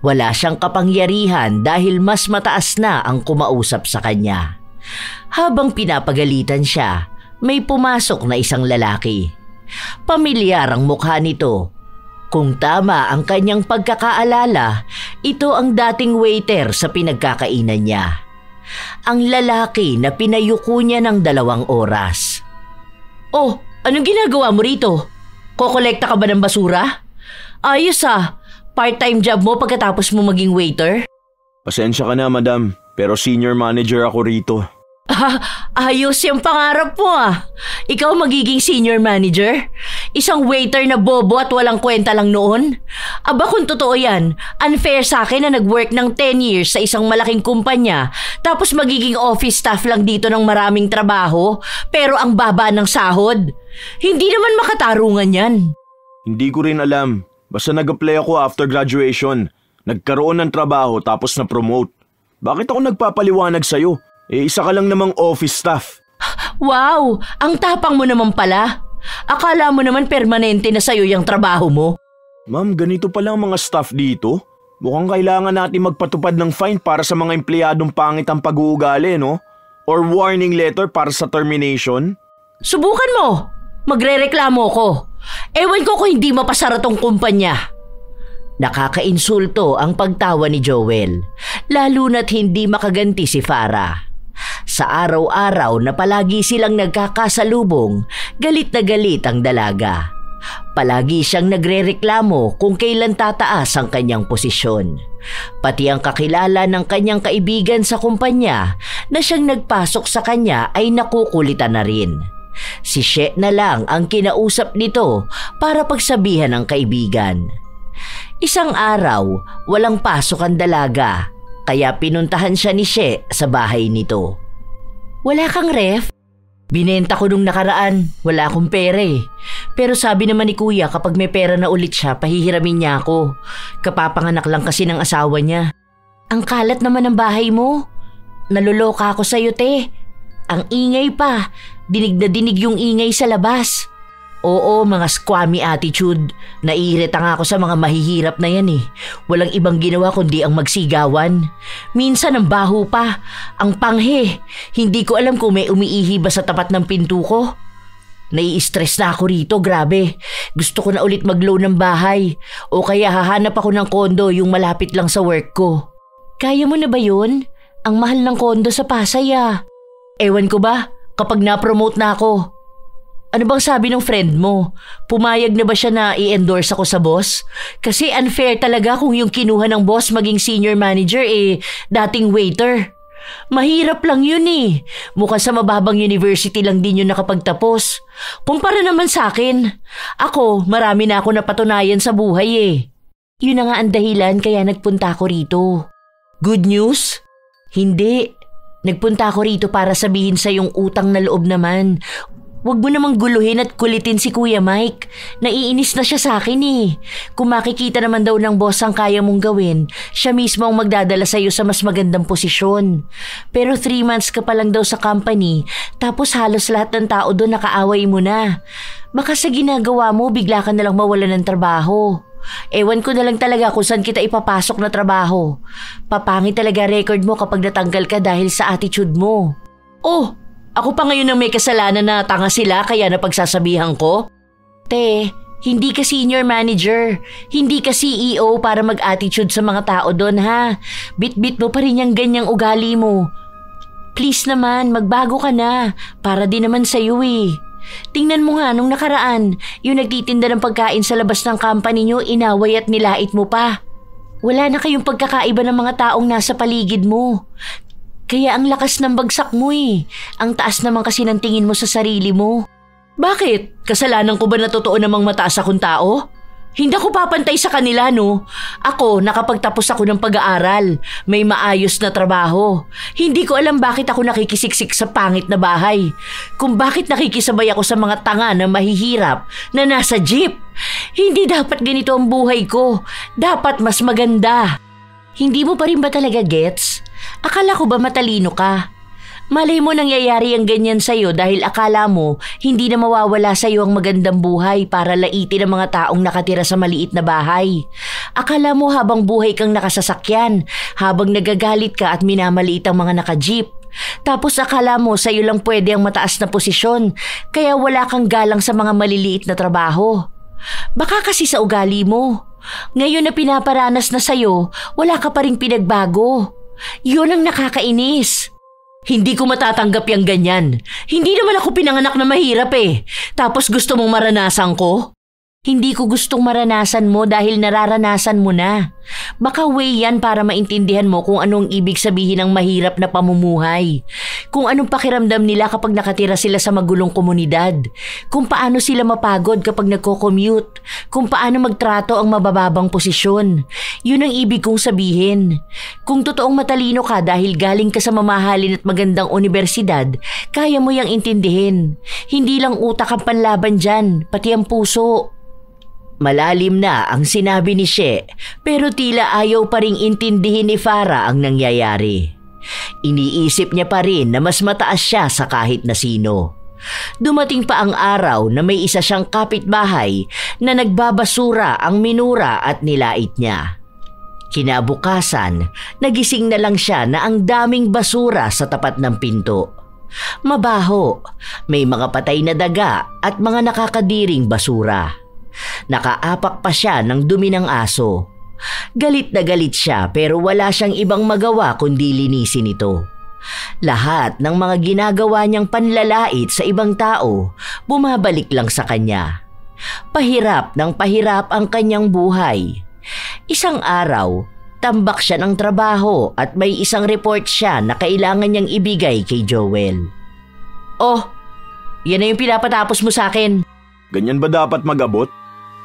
Wala siyang kapangyarihan dahil mas mataas na ang kumausap sa kanya. Habang pinapagalitan siya, may pumasok na isang lalaki. Pamilyar ang mukha nito. Kung tama ang kanyang pagkakaalala, ito ang dating waiter sa pinagkakainan niya. Ang lalaki na pinayuko niya ng 2 oras. Oh, anong ginagawa mo rito? Kokolekta ka ba ng basura? Ayos part-time job mo pagkatapos mo maging waiter? Pasensya ka na, madam, pero senior manager ako rito. Ayos yung pangarap mo Ikaw magiging senior manager? Isang waiter na bobo at walang kwenta lang noon? Aba kung totoo yan, unfair sa akin na nag-work ng 10 years sa isang malaking kumpanya tapos magiging office staff lang dito ng maraming trabaho pero ang baba ng sahod. Hindi naman makatarungan yan. Hindi ko rin alam. Basta nag-apply ako after graduation. Nagkaroon ng trabaho tapos na-promote. Bakit ako nagpapaliwanag sa'yo? Isa ka lang namang office staff. Wow! Ang tapang mo naman pala. Akala mo naman permanente na sa'yo yung trabaho mo. Ma'am, ganito pala ang mga staff dito. Mukhang kailangan natin magpatupad ng fine para sa mga empleyadong pangit ang pag-uugali, no? Or warning letter para sa termination. Subukan mo! Magrereklamo ko. Ewan ko kung hindi mapasara tong kumpanya. Nakakainsulto ang pagtawa ni Joel, lalo na't hindi makaganti si Farah. Sa araw-araw na palagi silang nagkakasalubong, galit na galit ang dalaga. Palagi siyang nagrereklamo kung kailan tataas ang kanyang posisyon. Pati ang kakilala ng kanyang kaibigan sa kumpanya na siyang nagpasok sa kanya ay nakukulitan na rin. Si She na lang ang kinausap nito para pagsabihan ng kaibigan. Isang araw, walang pasok ang dalaga, kaya pinuntahan siya ni She sa bahay nito. Wala kang ref? Binenta ko nung nakaraan, wala akong pera Pero sabi naman ni kuya kapag may pera na ulit siya, pahihiramin niya ako. Kapapanganak lang kasi ng asawa niya. Ang kalat naman ng bahay mo. Naluloka ako sa'yo, te. Ang ingay pa. Dinig na dinig yung ingay sa labas. Oo, mga squammy attitude. Naiirita nga ako sa mga mahihirap na yan Walang ibang ginawa kundi ang magsigawan. Minsan ang baho pa. Ang panghe. Hindi ko alam kung may umiihi ba sa tapat ng pinto ko. Nai-stress na ako rito, grabe. Gusto ko na ulit mag-loan ng bahay. O kaya hahanap ako ng kondo yung malapit lang sa work ko. Kaya mo na ba yun? Ang mahal ng kondo sa Pasay Ewan ko ba, kapag na-promote na ako. Ano bang sabi ng friend mo? Pumayag na ba siya na i-endorse ako sa boss? Kasi unfair talaga kung yung kinuha ng boss maging senior manager dating waiter. Mahirap lang yun Mukhang sa mababang university lang din yun nakapagtapos. Kumpara naman sa akin. Ako, marami na ako napatunayan sa buhay Yun na nga ang dahilan kaya nagpunta ako rito. Good news? Hindi. Nagpunta ako rito para sabihin sa yung utang na loob naman. Huwag mo namang guluhin at kulitin si Kuya Mike. Naiinis na siya sa akin Kung makikita naman daw ng boss ang kaya mong gawin, siya mismo ang magdadala sa'yo sa mas magandang posisyon. Pero 3 months ka pa lang daw sa company, tapos halos lahat ng tao doon nakaaway mo na. Baka sa ginagawa mo, bigla ka nalang mawalan ng trabaho. Ewan ko na lang talaga kung saan kita ipapasok na trabaho. Papangit talaga record mo kapag natanggal ka dahil sa attitude mo. Ako pa ngayon ang may kasalanan na tanga sila kaya napagsasabihan ko? Te, Hindi ka senior manager, hindi ka CEO para mag-attitude sa mga tao doon ha. Bit-bit mo pa rin yung ganyang ugali mo. Please naman, magbago ka na. Para din naman sa'yo eh. Tingnan mo nga nung nakaraan, yung nagtitinda ng pagkain sa labas ng company nyo, inaway at nilait mo pa. Wala na kayong pagkakaiba ng mga taong nasa paligid mo. Kaya ang lakas ng bagsak mo eh. Ang taas naman kasi ng tingin mo sa sarili mo. Bakit? Kasalanan ko ba na totoo namang mataas akong tao? Hindi ako papantay sa kanila, no? Ako, nakapagtapos ako ng pag-aaral. May maayos na trabaho. Hindi ko alam bakit ako nakikisiksik sa pangit na bahay. Kung bakit nakikisabay ako sa mga tanga na mahihirap na nasa jeep. Hindi dapat ganito ang buhay ko. Dapat mas maganda. Hindi mo pa rin ba talaga gets? Akala ko ba matalino ka? Malay mo nangyayari ang ganyan sa'yo dahil akala mo hindi na mawawala sa'yo ang magandang buhay para laitin ang mga taong nakatira sa maliit na bahay. Akala mo habang buhay kang nakasasakyan, habang nagagalit ka at minamaliit ang mga naka-jeep. Tapos akala mo sa'yo lang pwede ang mataas na posisyon, kaya wala kang galang sa mga maliliit na trabaho. Baka kasi sa ugali mo. Ngayon na pinaparanas na sa'yo, wala ka pa ring pinagbago. Yun ang nakakainis. Hindi ko matatanggap yung ganyan. Hindi naman ako pinanganak na mahirap eh. Tapos gusto mong maranasan ko? Hindi ko gustong maranasan mo dahil nararanasan mo na. Baka way yan para maintindihan mo kung anong ibig sabihin ng mahirap na pamumuhay. Kung anong pakiramdam nila kapag nakatira sila sa magulong komunidad. Kung paano sila mapagod kapag nagko-commute. Kung paano magtrato ang mabababang posisyon. Yun ang ibig kong sabihin. Kung totoong matalino ka dahil galing ka sa mamahalin at magandang universidad, kaya mo yang intindihin. Hindi lang utak ang panlaban dyan, pati ang puso. Malalim na ang sinabi ni She, pero tila ayaw pa ring intindihin ni Farah ang nangyayari. Iniisip niya pa rin na mas mataas siya sa kahit na sino. Dumating pa ang araw na may isa siyang kapitbahay na nagbabasura ang minura at nilait niya. Kinabukasan, nagising na lang siya na ang daming basura sa tapat ng pinto. Mabaho, may mga patay na daga at mga nakakadiring basura. Nakaapak pa siya ng dumi ng aso. Galit na galit siya pero wala siyang ibang magawa kundi linisin ito. Lahat ng mga ginagawa niyang panlalait sa ibang tao, bumabalik lang sa kanya. Pahirap ng pahirap ang kanyang buhay. Isang araw, tambak siya ng trabaho at may isang report siya na kailangan niyang ibigay kay Joel. Oh, yan na yung pinapatapos mo sa akin. Ganyan ba dapat mag-abot?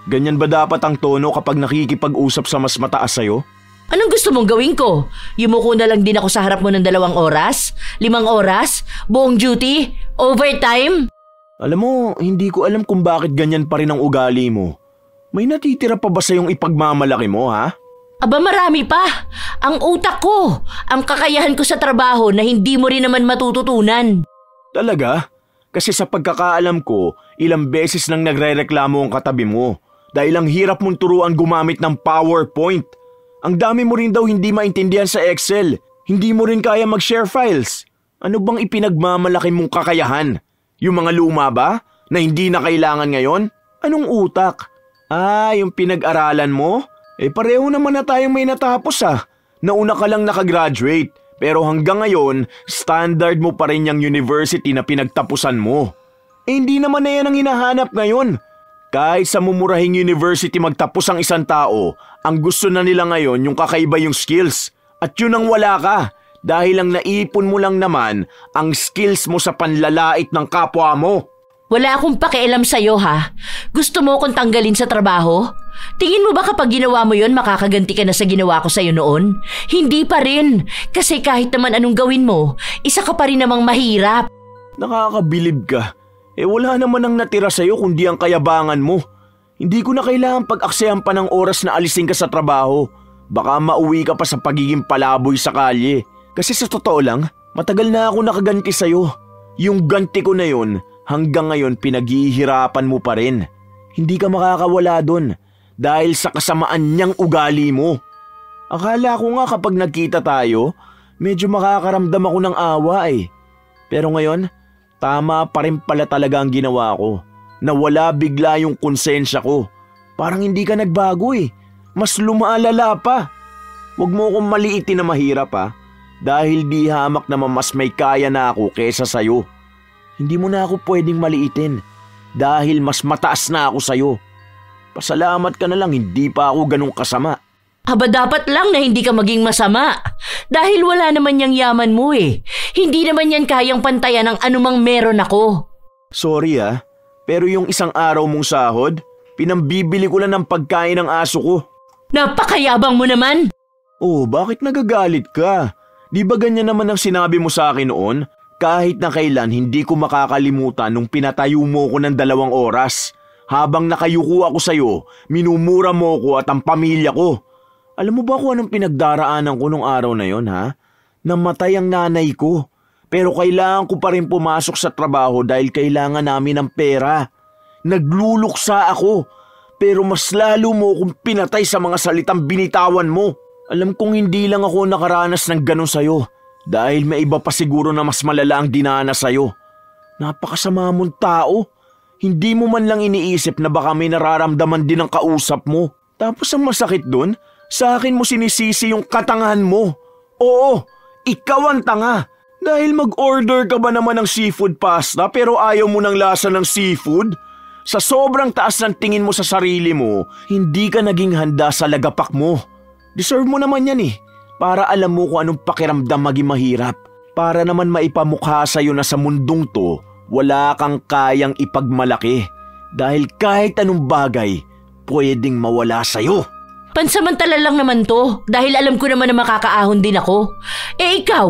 Ganyan ba dapat ang tono kapag nakikipag-usap sa mas mataas sa'yo? Anong gusto mong gawin ko? Yumuko na lang din ako sa harap mo ng 2 oras? 5 oras? Buong duty? Overtime? Alam mo, hindi ko alam kung bakit ganyan pa rin ang ugali mo. May natitira pa ba sa'yong ipagmamalaki mo, ha? Aba marami pa. Ang utak ko. Ang kakayahan ko sa trabaho na hindi mo rin naman matututunan. Talaga? Kasi sa pagkakaalam ko, ilang beses nang nagrereklamo ang katabi mo. Dahil ang hirap mong turuan gumamit ng PowerPoint. Ang dami mo rin daw hindi maintindihan sa Excel. Hindi mo rin kaya mag-share files. Ano bang ipinagmamalaki mong kakayahan? Yung mga luma ba? Na hindi na kailangan ngayon? Anong utak? Yung pinag-aralan mo? Pareho naman na tayong may natapos Nauna ka lang nakagraduate. Pero hanggang ngayon, standard mo pa rin yung university na pinagtapusan mo. Hindi naman na yan ang hinahanap ngayon. Kahit sa mumurahing university magtapos ang isang tao, ang gusto na nila ngayon yung kakaiba yung skills. At yun ang wala ka, dahil ang naipon mo lang naman ang skills mo sa panlalait ng kapwa mo. Wala akong pakialam sa'yo ha. Gusto mo akong tanggalin sa trabaho? Tingin mo ba kapag ginawa mo yon makakaganti ka na sa ginawa ko sa'yo noon? Hindi pa rin. Kasi kahit naman anong gawin mo, isa ka pa rin namang mahirap. Nakakabilib ka. Wala naman ang natira sa'yo kundi ang kayabangan mo. Hindi ko na kailangan pag-aksayan pa ng oras na alisin ka sa trabaho. Baka mauwi ka pa sa pagiging palaboy sa kalye. Kasi sa totoo lang, matagal na ako nakaganti sa'yo. Yung ganti ko na yon, hanggang ngayon pinaghihirapan mo pa rin. Hindi ka makakawala dun dahil sa kasamaan niyang ugali mo. Akala ko nga kapag nagkita tayo, medyo makakaramdam ako ng awa Pero ngayon, tama pa rin pala talaga ang ginawa ko. Nawala bigla yung konsensya ko. Parang hindi ka nagbago eh. Mas lumaalala pa. Huwag mo akong maliitin na mahirap ha. Dahil di hamak naman mas may kaya na ako kesa sa'yo. Hindi mo na ako pwedeng maliitin. Dahil mas mataas na ako sa'yo. Pasalamat ka na lang hindi pa ako ganun kasama. Aba dapat lang na hindi ka maging masama. Dahil wala naman yang yaman mo eh. Hindi naman yan kayang pantayan ng anumang meron ako. Sorry ah, pero yung isang araw mong sahod, pinambibili ko lang ng pagkain ng aso ko. Napakayabang mo naman! Oh, bakit nagagalit ka? Di ba ganyan naman ang sinabi mo sa akin noon? Kahit na kailan hindi ko makakalimutan nung pinatayo mo ko ng 2 oras. Habang nakayuko ako sa'yo, minumura mo ko at ang pamilya ko. Alam mo ba kung anong pinagdaraanan ko nung araw na yon ha? Namatay ang nanay ko. Pero kailangan ko pa rin pumasok sa trabaho dahil kailangan namin ng pera. Nagluluksa ako. Pero mas lalo mo kung pinatay sa mga salitang binitawan mo. Alam kong hindi lang ako nakaranas ng ganun sa'yo. Dahil may iba pa siguro na mas malala ang dinanas sa'yo. Napakasama mong tao. Hindi mo man lang iniisip na baka may nararamdaman din ang kausap mo. Tapos ang masakit dun, sa akin mo sinisisi yung katangahan mo. Oo, ikaw ang tanga. Dahil mag-order ka ba naman ng seafood pasta pero ayaw mo ng lasa ng seafood? Sa sobrang taas ng tingin mo sa sarili mo, hindi ka naging handa sa lagapak mo. Deserve mo naman yan eh. Para alam mo kung anong pakiramdam maging mahirap. Para naman maipamukha sa'yo na sa mundong to, wala kang kayang ipagmalaki. Dahil kahit anong bagay, pwedeng mawala sa'yo. Pansamantala lang naman to dahil alam ko naman na makakaahon din ako. Eh ikaw,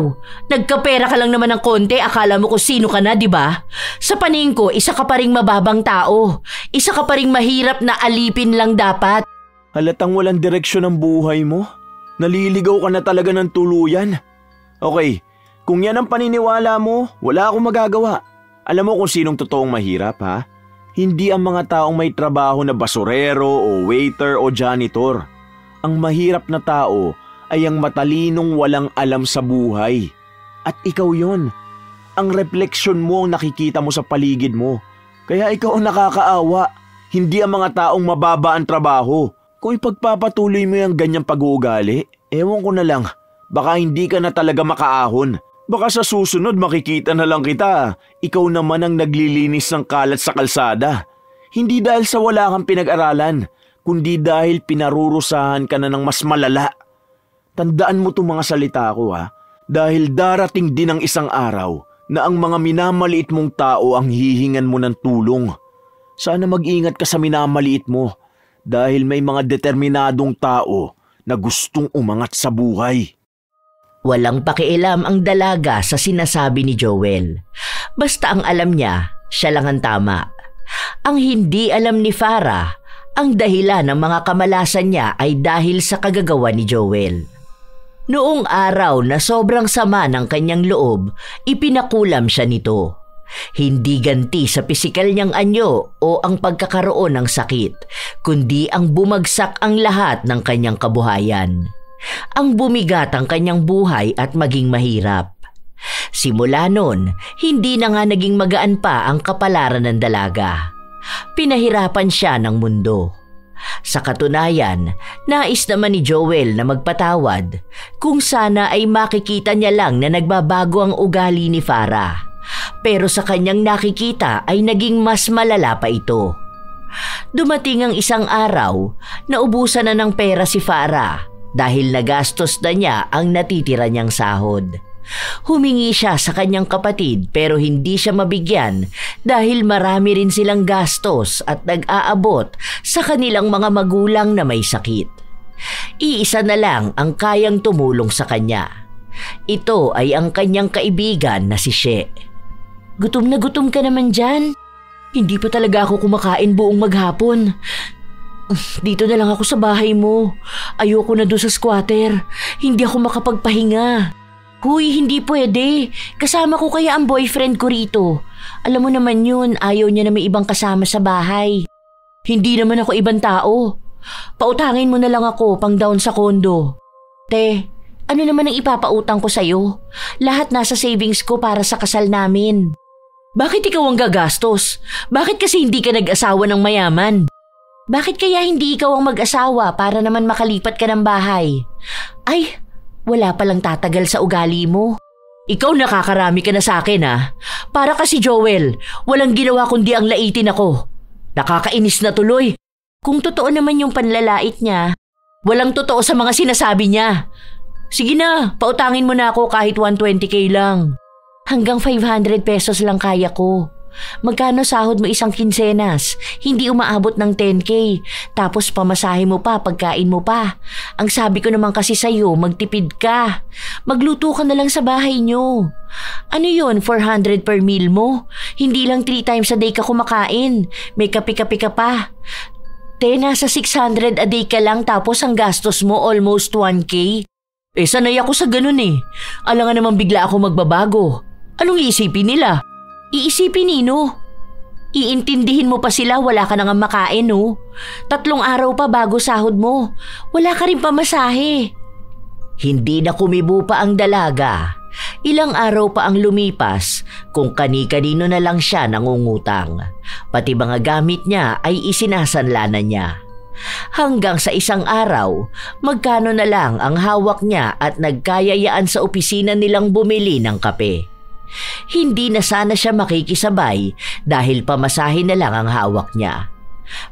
nagkapera ka lang naman ng konti, akala mo kung sino ka na, di ba? Sa paningin ko, isa ka pa ring mababang tao. Isa ka pa ring mahirap na alipin lang dapat. Halatang walang direksyon ang buhay mo. Naliligaw ka na talaga ng tuluyan. Okay, kung yan ang paniniwala mo, wala akong magagawa. Alam mo kung sinong totoong mahirap ha? Hindi ang mga taong may trabaho na basurero o waiter o janitor. Ang mahirap na tao ay ang matalinong walang alam sa buhay. At ikaw yon. Ang refleksyon mo ang nakikita mo sa paligid mo. Kaya ikaw ang nakakaawa. Hindi ang mga taong mababa ang trabaho. Kung ipagpapatuloy mo yung ganyang pag-uugali, ewan ko na lang, baka hindi ka na talaga makaahon. Baka sa susunod makikita na lang kita, ikaw naman ang naglilinis ng kalat sa kalsada. Hindi dahil sa wala kang pinag-aralan, kundi dahil pinarurusahan ka na ng mas malala. Tandaan mo itong mga salita ko ha, dahil darating din ang isang araw na ang mga minamaliit mong tao ang hihingan mo ng tulong. Sana mag-ingat ka sa minamaliit mo, dahil may mga determinadong tao na gustong umangat sa buhay. Walang pakialam ang dalaga sa sinasabi ni Joel. Basta ang alam niya, siya lang ang tama. Ang hindi alam ni Farah, ang dahilan ng mga kamalasan niya ay dahil sa kagagawa ni Joel. Noong araw na sobrang sama ng kanyang loob, ipinakulam siya nito. Hindi ganti sa pisikal niyang anyo o ang pagkakaroon ng sakit, kundi ang bumagsak ang lahat ng kanyang kabuhayan. Ang bumigat ang kanyang buhay at maging mahirap. Simula noon, hindi na nga naging magaan pa ang kapalaran ng dalaga. Pinahirapan siya ng mundo. Sa katunayan, nais naman ni Joel na magpatawad kung sana ay makikita niya lang na nagbabago ang ugali ni Farah. Pero sa kanyang nakikita ay naging mas malala pa ito. Dumating ang isang araw, naubusan na ng pera si Farah dahil nagastos na niya ang natitira niyang sahod. Humingi siya sa kanyang kapatid pero hindi siya mabigyan dahil marami rin silang gastos at nag-aabot sa kanilang mga magulang na may sakit. Iisa na lang ang kayang tumulong sa kanya. Ito ay ang kanyang kaibigan na si She. Gutom na gutom ka naman dyan. Hindi pa talaga ako kumakain buong maghapon. Dito na lang ako sa bahay mo. Ayoko na doon sa squatter. Hindi ako makapagpahinga. Huy, hindi pwede. Kasama ko kaya ang boyfriend ko rito. Alam mo naman yun, ayaw niya na may ibang kasama sa bahay. Hindi naman ako ibang tao. Pautangin mo na lang ako pang down sa kondo. Te, ano naman ang ipapautang ko sa'yo? Lahat nasa savings ko para sa kasal namin. Bakit ikaw ang gagastos? Bakit kasi hindi ka nag-asawa ng mayaman? Bakit kaya hindi ikaw ang mag-asawa para naman makalipat ka ng bahay? Ay, wala palang tatagal sa ugali mo. Ikaw nakakarami ka na sa akin ha. Para kasi Joel, walang ginawa kundi ang laitin ako. Nakakainis na tuloy. Kung totoo naman yung panlalait niya, walang totoo sa mga sinasabi niya. Sige na, pautangin mo na ako kahit 120k lang. Hanggang 500 pesos lang kaya ko. Magkano sahod mo isang kinsenas? Hindi umaabot ng 10k. Tapos pamasahe mo pa, pagkain mo pa. Ang sabi ko naman kasi sa'yo, magtipid ka. Magluto ka na lang sa bahay nyo. Ano yun, 400 per meal mo? Hindi lang 3 times a day ka kumakain. May kape-kape ka pa. Nasa 600 a day ka lang tapos ang gastos mo almost 1k. Sanay ako sa ganun eh. Alangan naman bigla ako magbabago. Anong iisipin nila? Iisipin nino. Iintindihin mo pa sila wala ka nang makain no? 3 araw pa bago sahod mo. Wala ka rin pamasahe. Hindi na kumibo pa ang dalaga. Ilang araw pa ang lumipas kung kani-kanino na lang siya nangungutang. Pati mga gamit niya ay isinasanla na niya. Hanggang sa isang araw, magkano na lang ang hawak niya at nagkayayaan sa opisina nilang bumili ng kape. Hindi na sana siya makikisabay dahil pamasahe na lang ang hawak niya.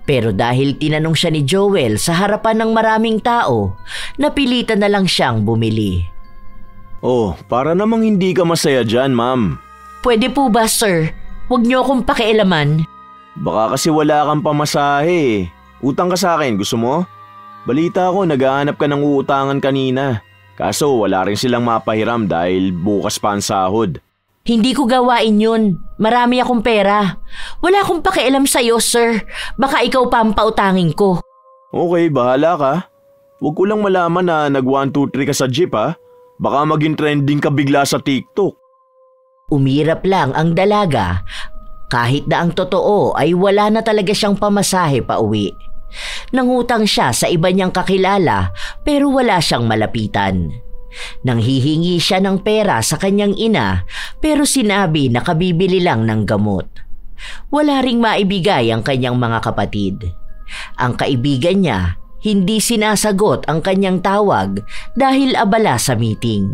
Pero dahil tinanong siya ni Joel sa harapan ng maraming tao, napilitan na lang siyang bumili. Oh, para namang hindi ka masaya dyan, ma'am. Pwede po ba, sir? Huwag niyo akong pakialaman. Baka kasi wala kang pamasahe. Utang ka sa akin, gusto mo? Balita ko, naghahanap ka ng uutangan kanina. Kaso wala rin silang mapahiram dahil bukas pa ang sahod. Hindi ko gawain yun. Marami akong pera. Wala akong pakialam sa'yo, sir. Baka ikaw pa ang pautangin ko. Okay, bahala ka. Huwag ko lang malaman na nag-1, 2, 3 ka sa jeep ha. Baka maging trending ka bigla sa TikTok. Umirap lang ang dalaga. Kahit na ang totoo ay wala na talaga siyang pamasahe pa uwi. Nangutang siya sa iba niyang kakilala pero wala siyang malapitan. Nanghihingi siya ng pera sa kanyang ina pero sinabi na kabibili lang ng gamot. Wala ring maibigay ang kanyang mga kapatid. Ang kaibigan niya, hindi sinasagot ang kanyang tawag dahil abala sa meeting.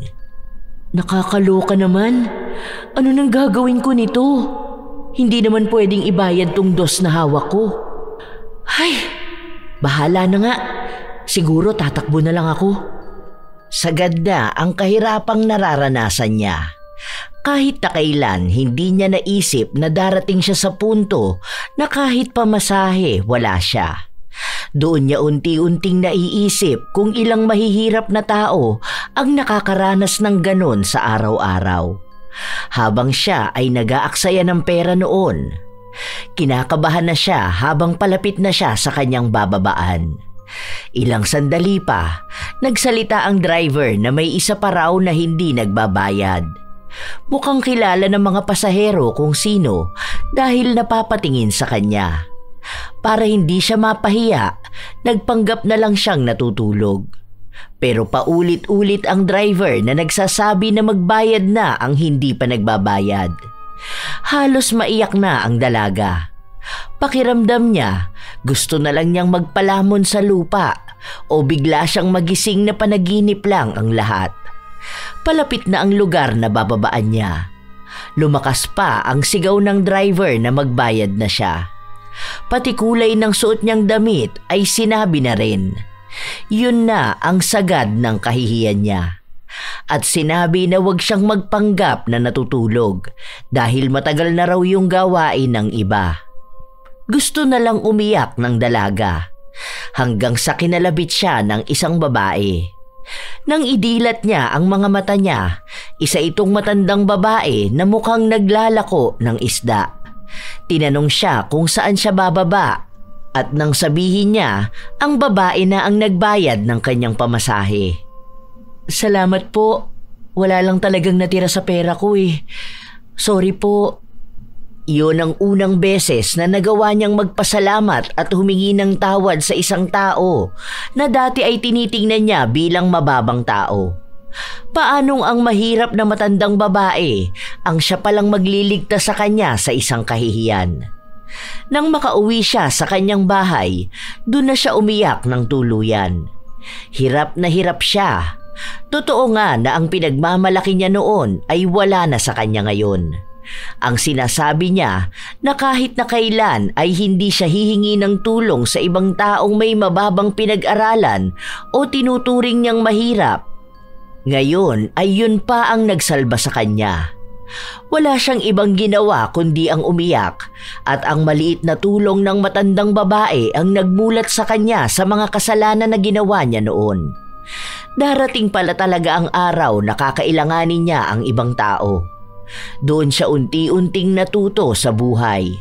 Nakakaloka naman. Ano nang gagawin ko nito? Hindi naman pwedeng ibayad tong dos na hawak ko. Ay, bahala na nga. Siguro tatakbo na lang ako. Sagad na ang kahirapang nararanasan niya. Kahit na kailan, hindi niya naisip na darating siya sa punto na kahit pamasahe, wala siya. Doon niya unti-unting naiisip kung ilang mahihirap na tao ang nakakaranas ng ganon sa araw-araw. Habang siya ay nag-aaksaya ng pera noon, kinakabahan na siya habang palapit na siya sa kanyang bababaan. Ilang sandali pa, nagsalita ang driver na may isa pa raw na hindi nagbabayad. Mukhang kilala ng mga pasahero kung sino dahil napapatingin sa kanya. Para hindi siya mapahiya, nagpanggap na lang siyang natutulog. Pero paulit-ulit ang driver na nagsasabi na magbayad na ang hindi pa nagbabayad. Halos maiyak na ang dalaga. Pakiramdam niya, gusto na lang niyang magpalamon sa lupa o bigla siyang magising na panaginip lang ang lahat. Palapit na ang lugar na bababaan niya. Lumakas pa ang sigaw ng driver na magbayad na siya. Pati kulay ng suot niyang damit ay sinabi na rin. Yun na ang sagad ng kahihiyan niya. At sinabi na huwag siyang magpanggap na natutulog dahil matagal na raw yung gawain ng iba. Gusto na lang umiyak ng dalaga hanggang sa kinalabit siya ng isang babae. Nang idilat niya ang mga mata niya, isa itong matandang babae na mukhang naglalako ng isda. Tinanong siya kung saan siya bababa at nang sabihin niya, ang babae na ang nagbayad ng kanyang pamasahe. Salamat po. Wala lang talagang natira sa pera ko eh. Sorry po. Iyon ang unang beses na nagawa niyang magpasalamat at humingi ng tawad sa isang tao na dati ay tinitingnan niya bilang mababang tao. Paanong ang mahirap na matandang babae ang siya palang magliligtas sa kanya sa isang kahihiyan? Nang makauwi siya sa kanyang bahay, doon na siya umiyak ng tuluyan. Hirap na hirap siya. Totoo nga na ang pinagmamalaki niya noon ay wala na sa kanya ngayon. Ang sinasabi niya na kahit na kailan ay hindi siya hihingi ng tulong sa ibang taong may mababang pinag-aralan o tinuturing niyang mahirap. Ngayon ay yun pa ang nagsalba sa kanya. Wala siyang ibang ginawa kundi ang umiyak at ang maliit na tulong ng matandang babae ang nagmulat sa kanya sa mga kasalanan na ginawa niya noon. Darating pala talaga ang araw na kakailanganin niya ang ibang tao. Doon siya unti-unting natuto sa buhay.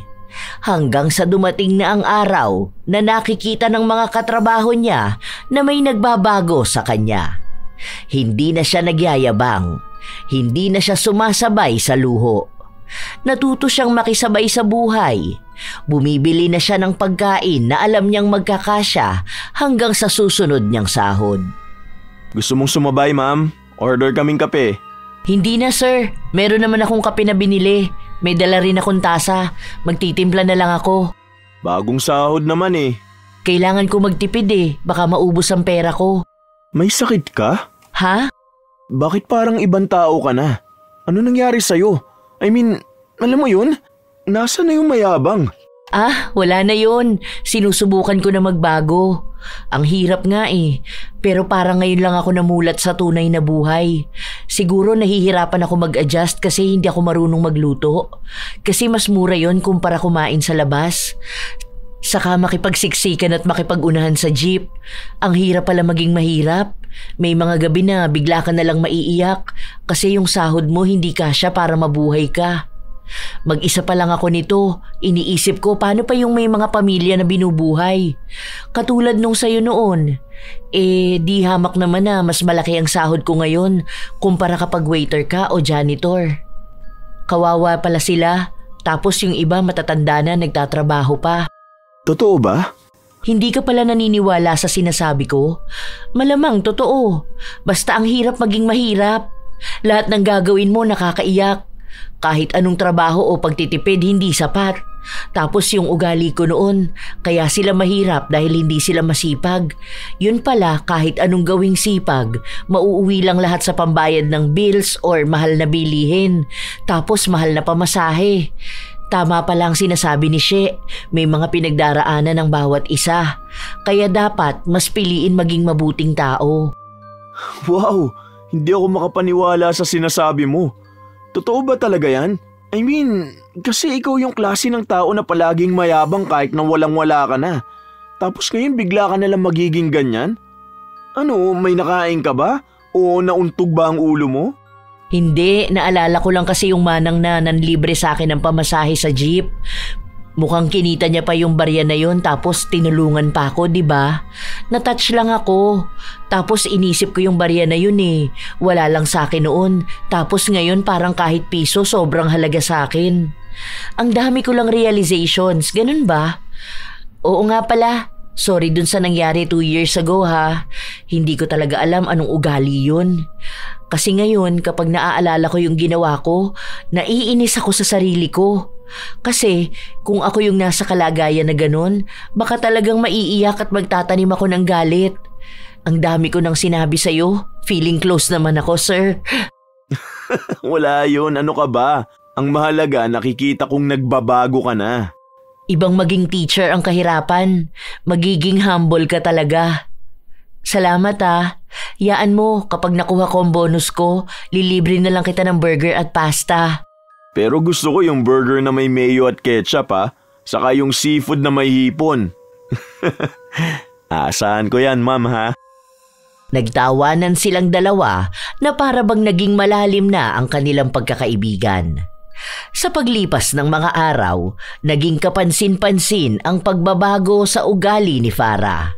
Hanggang sa dumating na ang araw na nakikita ng mga katrabaho niya na may nagbabago sa kanya. Hindi na siya nagyayabang. Hindi na siya sumasabay sa luho. Natuto siyang makisabay sa buhay. Bumibili na siya ng pagkain na alam niyang magkakasya hanggang sa susunod niyang sahod. Gusto mong sumabay, ma'am? Order kaming kape. Hindi na, sir. Meron naman akong kape na binili. May dala rin akong tasa. Magtitimpla na lang ako. Bagong sahod naman eh. Kailangan ko magtipid eh. Baka maubos ang pera ko. May sakit ka? Ha? Bakit parang ibang tao ka na? Ano nangyari sa'yo? I mean, alam mo yun? Nasaan na yung mayabang? Wala na yun. Sinusubukan ko na magbago. Ang hirap nga eh. Pero parang ngayon lang ako namulat sa tunay na buhay. Siguro nahihirapan ako mag-adjust kasi hindi ako marunong magluto. Kasi mas mura yon kumpara kumain sa labas. Saka makipagsiksikan at makipag-unahan sa jeep. Ang hirap pala maging mahirap. May mga gabi na bigla ka na lang maiiyak kasi yung sahod mo hindi kasya para mabuhay ka. Mag-isa pa lang ako nito. Iniisip ko paano pa yung may mga pamilya na binubuhay. Katulad nung sayo noon. Di hamak naman na mas malaki ang sahod ko ngayon kumpara kapag waiter ka o janitor. Kawawa pala sila. Tapos yung iba matatanda na nagtatrabaho pa. Totoo ba? Hindi ka pala naniniwala sa sinasabi ko? Malamang totoo. Basta ang hirap maging mahirap. Lahat ng gagawin mo nakakaiyak. Kahit anong trabaho o pagtitipid hindi sapat. Tapos yung ugali ko noon, kaya sila mahirap dahil hindi sila masipag. Yun pala kahit anong gawing sipag, mauuwi lang lahat sa pambayad ng bills or mahal na bilihin. Tapos mahal na pamasahe. Tama pala ang sinasabi ni She, may mga pinagdaraanan ng bawat isa. Kaya dapat mas piliin maging mabuting tao. Wow, hindi ako makapaniwala sa sinasabi mo. Totoo ba talaga yan? I mean, kasi ikaw yung klase ng tao na palaging mayabang kahit na walang-wala ka na. Tapos ngayon bigla ka nalang magiging ganyan? Ano, may nakain ka ba? O nauntog ba ang ulo mo? Hindi, naalala ko lang kasi yung manang na nanlibre sa akin ng pamasahe sa jeep. Mukhang kinita niya pa yung barya na yun tapos tinulungan pa ako, di ba? Natouch lang ako. Tapos inisip ko yung barya na yun eh. Wala lang sa akin noon. Tapos ngayon parang kahit piso sobrang halaga sa akin. Ang dami ko lang realizations, ganun ba? Oo nga pala. Sorry dun sa nangyari 2 years ago ha. Hindi ko talaga alam anong ugali yun. Kasi ngayon kapag naaalala ko yung ginawa ko, naiinis ako sa sarili ko. Kasi kung ako yung nasa kalagayan na ganun, baka talagang maiiyak at magtatanim ako ng galit. Ang dami ko nang sinabi sa'yo. Feeling close naman ako, sir. Wala yun, ano ka ba? Ang mahalaga nakikita kong nagbabago ka na. Ibang maging teacher ang kahirapan. Magiging humble ka talaga. Salamat ah. Yaan mo, kapag nakuha ko ang bonus ko, lilibre na lang kita ng burger at pasta. Pero gusto ko yung burger na may mayo at ketchup ha. Saka yung seafood na may hipon. Asahan ko yan, ma'am ha. Nagtawanan silang dalawa na para bang naging malalim na ang kanilang pagkakaibigan. Sa paglipas ng mga araw, naging kapansin-pansin ang pagbabago sa ugali ni Farah.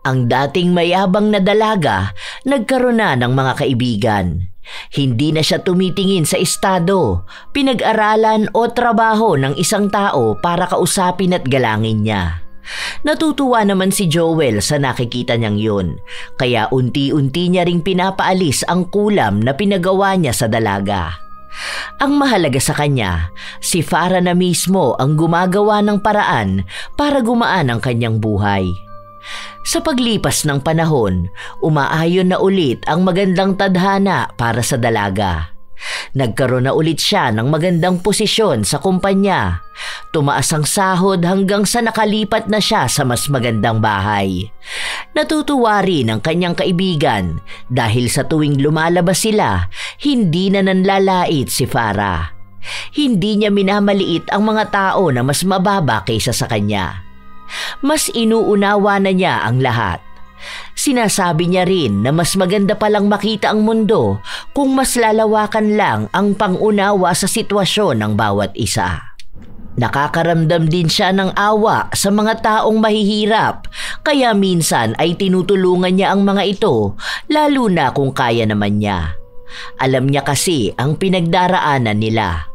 Ang dating mayabang na dalaga, nagkaroon na ng mga kaibigan. Hindi na siya tumitingin sa estado, pinag-aralan o trabaho ng isang tao para kausapin at galangin niya. Natutuwa naman si Joel sa nakikita niyang yun, kaya unti-unti niya ring pinapaalis ang kulam na pinagawa niya sa dalaga. Ang mahalaga sa kanya, si Farah na mismo ang gumagawa ng paraan para gumaan ang kanyang buhay. Sa paglipas ng panahon, umaayon na ulit ang magandang tadhana para sa dalaga. Nagkaroon na ulit siya ng magandang posisyon sa kumpanya. Tumaas ang sahod hanggang sa nakalipat na siya sa mas magandang bahay. Natutuwa rin ang kanyang kaibigan dahil sa tuwing lumalabas sila, hindi na nanlalait si Farah. Hindi niya minamaliit ang mga tao na mas mababa kaysa sa kanya. Mas inuunawa na niya ang lahat. Sinasabi niya rin na mas maganda palang makita ang mundo kung mas lalawakan lang ang pangunawa sa sitwasyon ng bawat isa. Nakakaramdam din siya ng awa sa mga taong mahihirap, kaya minsan ay tinutulungan niya ang mga ito, lalo na kung kaya naman niya. Alam niya kasi ang pinagdaraanan nila.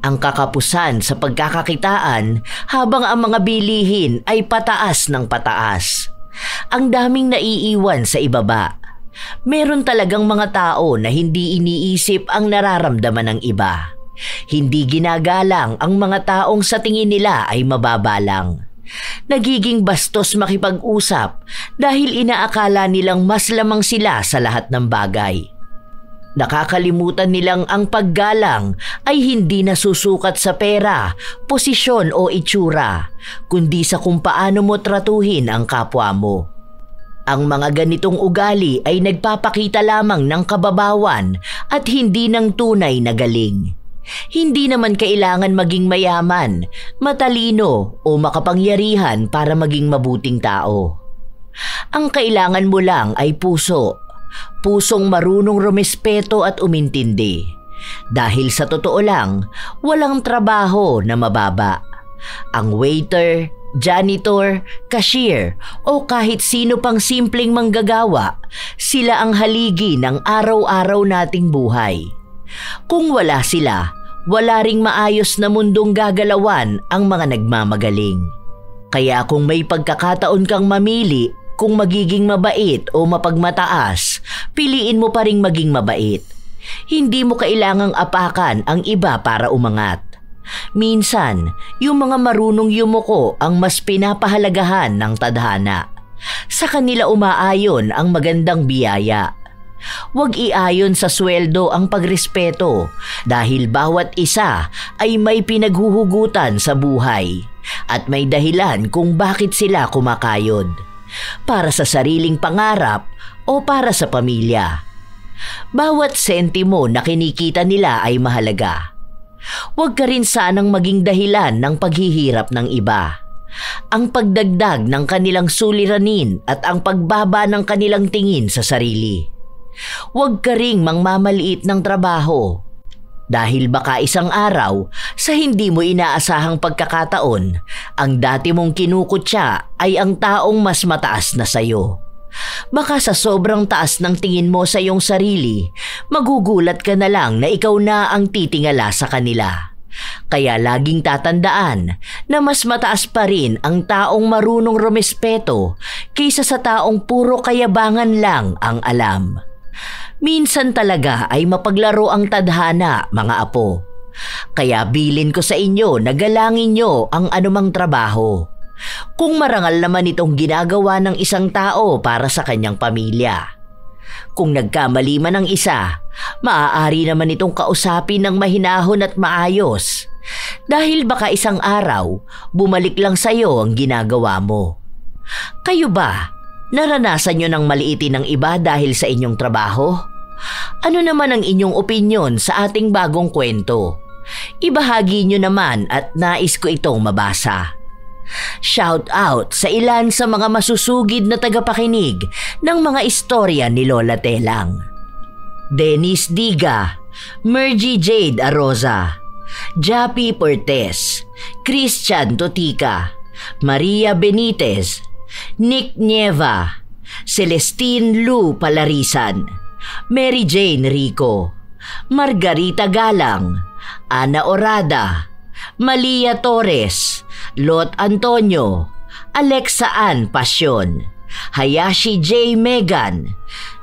Ang kakapusan sa pagkakakitaan habang ang mga bilihin ay pataas ng pataas. Ang daming naiiwan sa ibaba. Meron talagang mga tao na hindi iniisip ang nararamdaman ng iba. Hindi ginagalang ang mga taong sa tingin nila ay mababa lang. Nagiging bastos makipag-usap dahil inaakala nilang mas lamang sila sa lahat ng bagay. Nakakalimutan nilang ang paggalang ay hindi nasusukat sa pera, posisyon o itsura, kundi sa kung paano mo tratuhin ang kapwa mo. Ang mga ganitong ugali ay nagpapakita lamang ng kababawan at hindi ng tunay na galing. Hindi naman kailangan maging mayaman, matalino o makapangyarihan para maging mabuting tao. Ang kailangan mo lang ay puso. Pusong marunong rumespeto at umintindi. Dahil sa totoo lang, walang trabaho na mababa. Ang waiter, janitor, cashier o kahit sino pang simpleng manggagawa, sila ang haligi ng araw-araw nating buhay. Kung wala sila, wala ring maayos na mundong gagalawan ang mga nagmamagaling. Kaya kung may pagkakataon kang mamili, kung magiging mabait o mapagmataas, piliin mo pa ring maging mabait. Hindi mo kailangang apakan ang iba para umangat. Minsan, yung mga marunong yumuko ang mas pinapahalagahan ng tadhana. Sa kanila umaayon ang magandang biyaya. Huwag iayon sa sweldo ang pagrespeto dahil bawat isa ay may pinaghuhugutan sa buhay at may dahilan kung bakit sila kumakayod. Para sa sariling pangarap o para sa pamilya. Bawat sentimo na kinikita nila ay mahalaga. Huwag ka rin sanang maging dahilan ng paghihirap ng iba. Ang pagdagdag ng kanilang suliranin at ang pagbaba ng kanilang tingin sa sarili. Huwag ka ring mangmamaliit ng trabaho. Dahil baka isang araw, sa hindi mo inaasahang pagkakataon, ang dati mong kinukutya ay ang taong mas mataas na sayo. Baka sa sobrang taas ng tingin mo sa iyong sarili, magugulat ka na lang na ikaw na ang titingala sa kanila. Kaya laging tatandaan na mas mataas pa rin ang taong marunong rumespeto kaysa sa taong puro kayabangan lang ang alam. Minsan talaga ay mapaglaro ang tadhana, mga apo. Kaya bilin ko sa inyo na galangin nyo ang anumang trabaho. Kung marangal naman itong ginagawa ng isang tao para sa kanyang pamilya. Kung nagkamali man ang isa, maaari naman itong kausapin ng mahinahon at maayos. Dahil baka isang araw, bumalik lang sa'yo ang ginagawa mo. Kayo ba, naranasan nyo ng maliitin ng iba dahil sa inyong trabaho? Ano naman ang inyong opinyon sa ating bagong kwento? Ibahagi nyo naman at nais ko itong mabasa. Shout out sa ilan sa mga masusugid na tagapakinig ng mga istorya ni Lola Telang. Dennis Diga, Mergy Jade Aroza, Jappy Portes, Christian Totica, Maria Benitez, Nick Nieva, Celestine Lu Palarisan, Mary Jane Rico, Margarita Galang, Ana Orada, Malia Torres, Lot Antonio, Alexa Ann Pasyon, Hayashi J. Megan,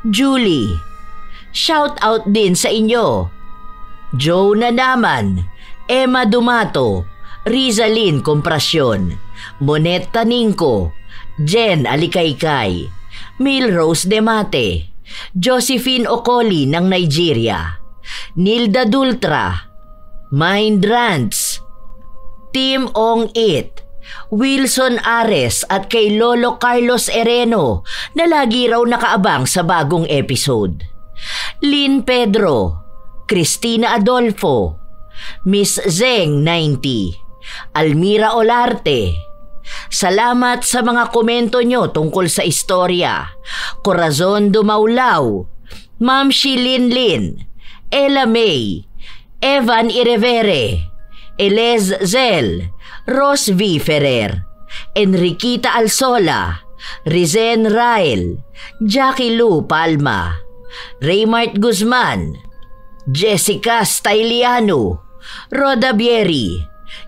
Julie. Shout out din sa inyo. Joe Nanaman, Emma Dumato, Rizalyn Comprasyon, Monet Taningco, Jen Alikaykay, Milrose Demate, Josephine Okoli ng Nigeria, Nilda Dultra, Mind Rants, Tim Ong It, Wilson Ares at kay Lolo Carlos Ereno na lagi raw nakaabang sa bagong episode. Lynn Pedro, Cristina Adolfo, Miss Zeng 90, Almira Olarte. Salamat sa mga komento nyo tungkol sa istorya. Corazon Dumaulaw, Ma'am Shilin Lin, Ella May, Evan Irevere, Elez Zel, Ros V. Ferrer, Enriquita Alsola, Rizen Rael, Jackie Lou Palma, Raymart Guzman, Jessica Styliano, Roda Bieri,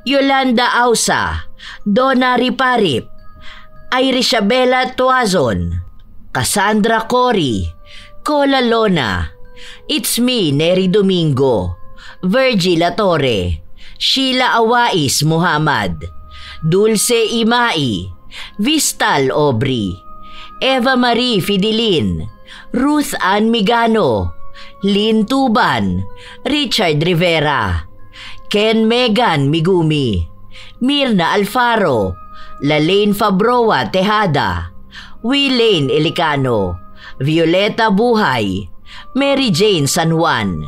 Yolanda Ausa, Donna Riparip, Irisabela Tuazon, Cassandra Cory, Cola Lona, It's Me Neri Domingo, Virgil Torre, Sheila Awais Muhammad, Dulce Imai, Vistal Aubrey, Eva Marie Fidelin, Ruth Ann Migano, Lynn Tuban, Richard Rivera, Ken Megan Migumi, Mirna Alfaro, Lalaine Fabroa Tejada, Willaine Elicano, Violeta Buhay, Mary Jane San Juan,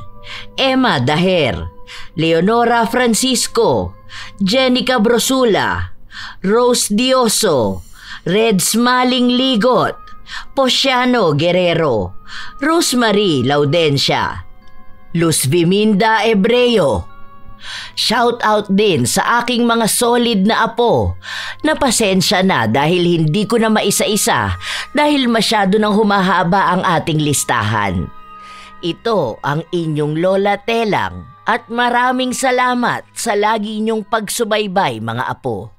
Emma Daher, Leonora Francisco, Jenica Brosula, Rose Dioso, Red Smaling Ligot, Posiano Guerrero, Rosemary Laudencia, Luz Viminda Ebreo. Shout out din sa aking mga solid na apo na pasensya na dahil hindi ko na maisa-isa dahil masyado nang humahaba ang ating listahan. Ito ang inyong Lola Telang at maraming salamat sa lagi niyong pagsubaybay mga apo.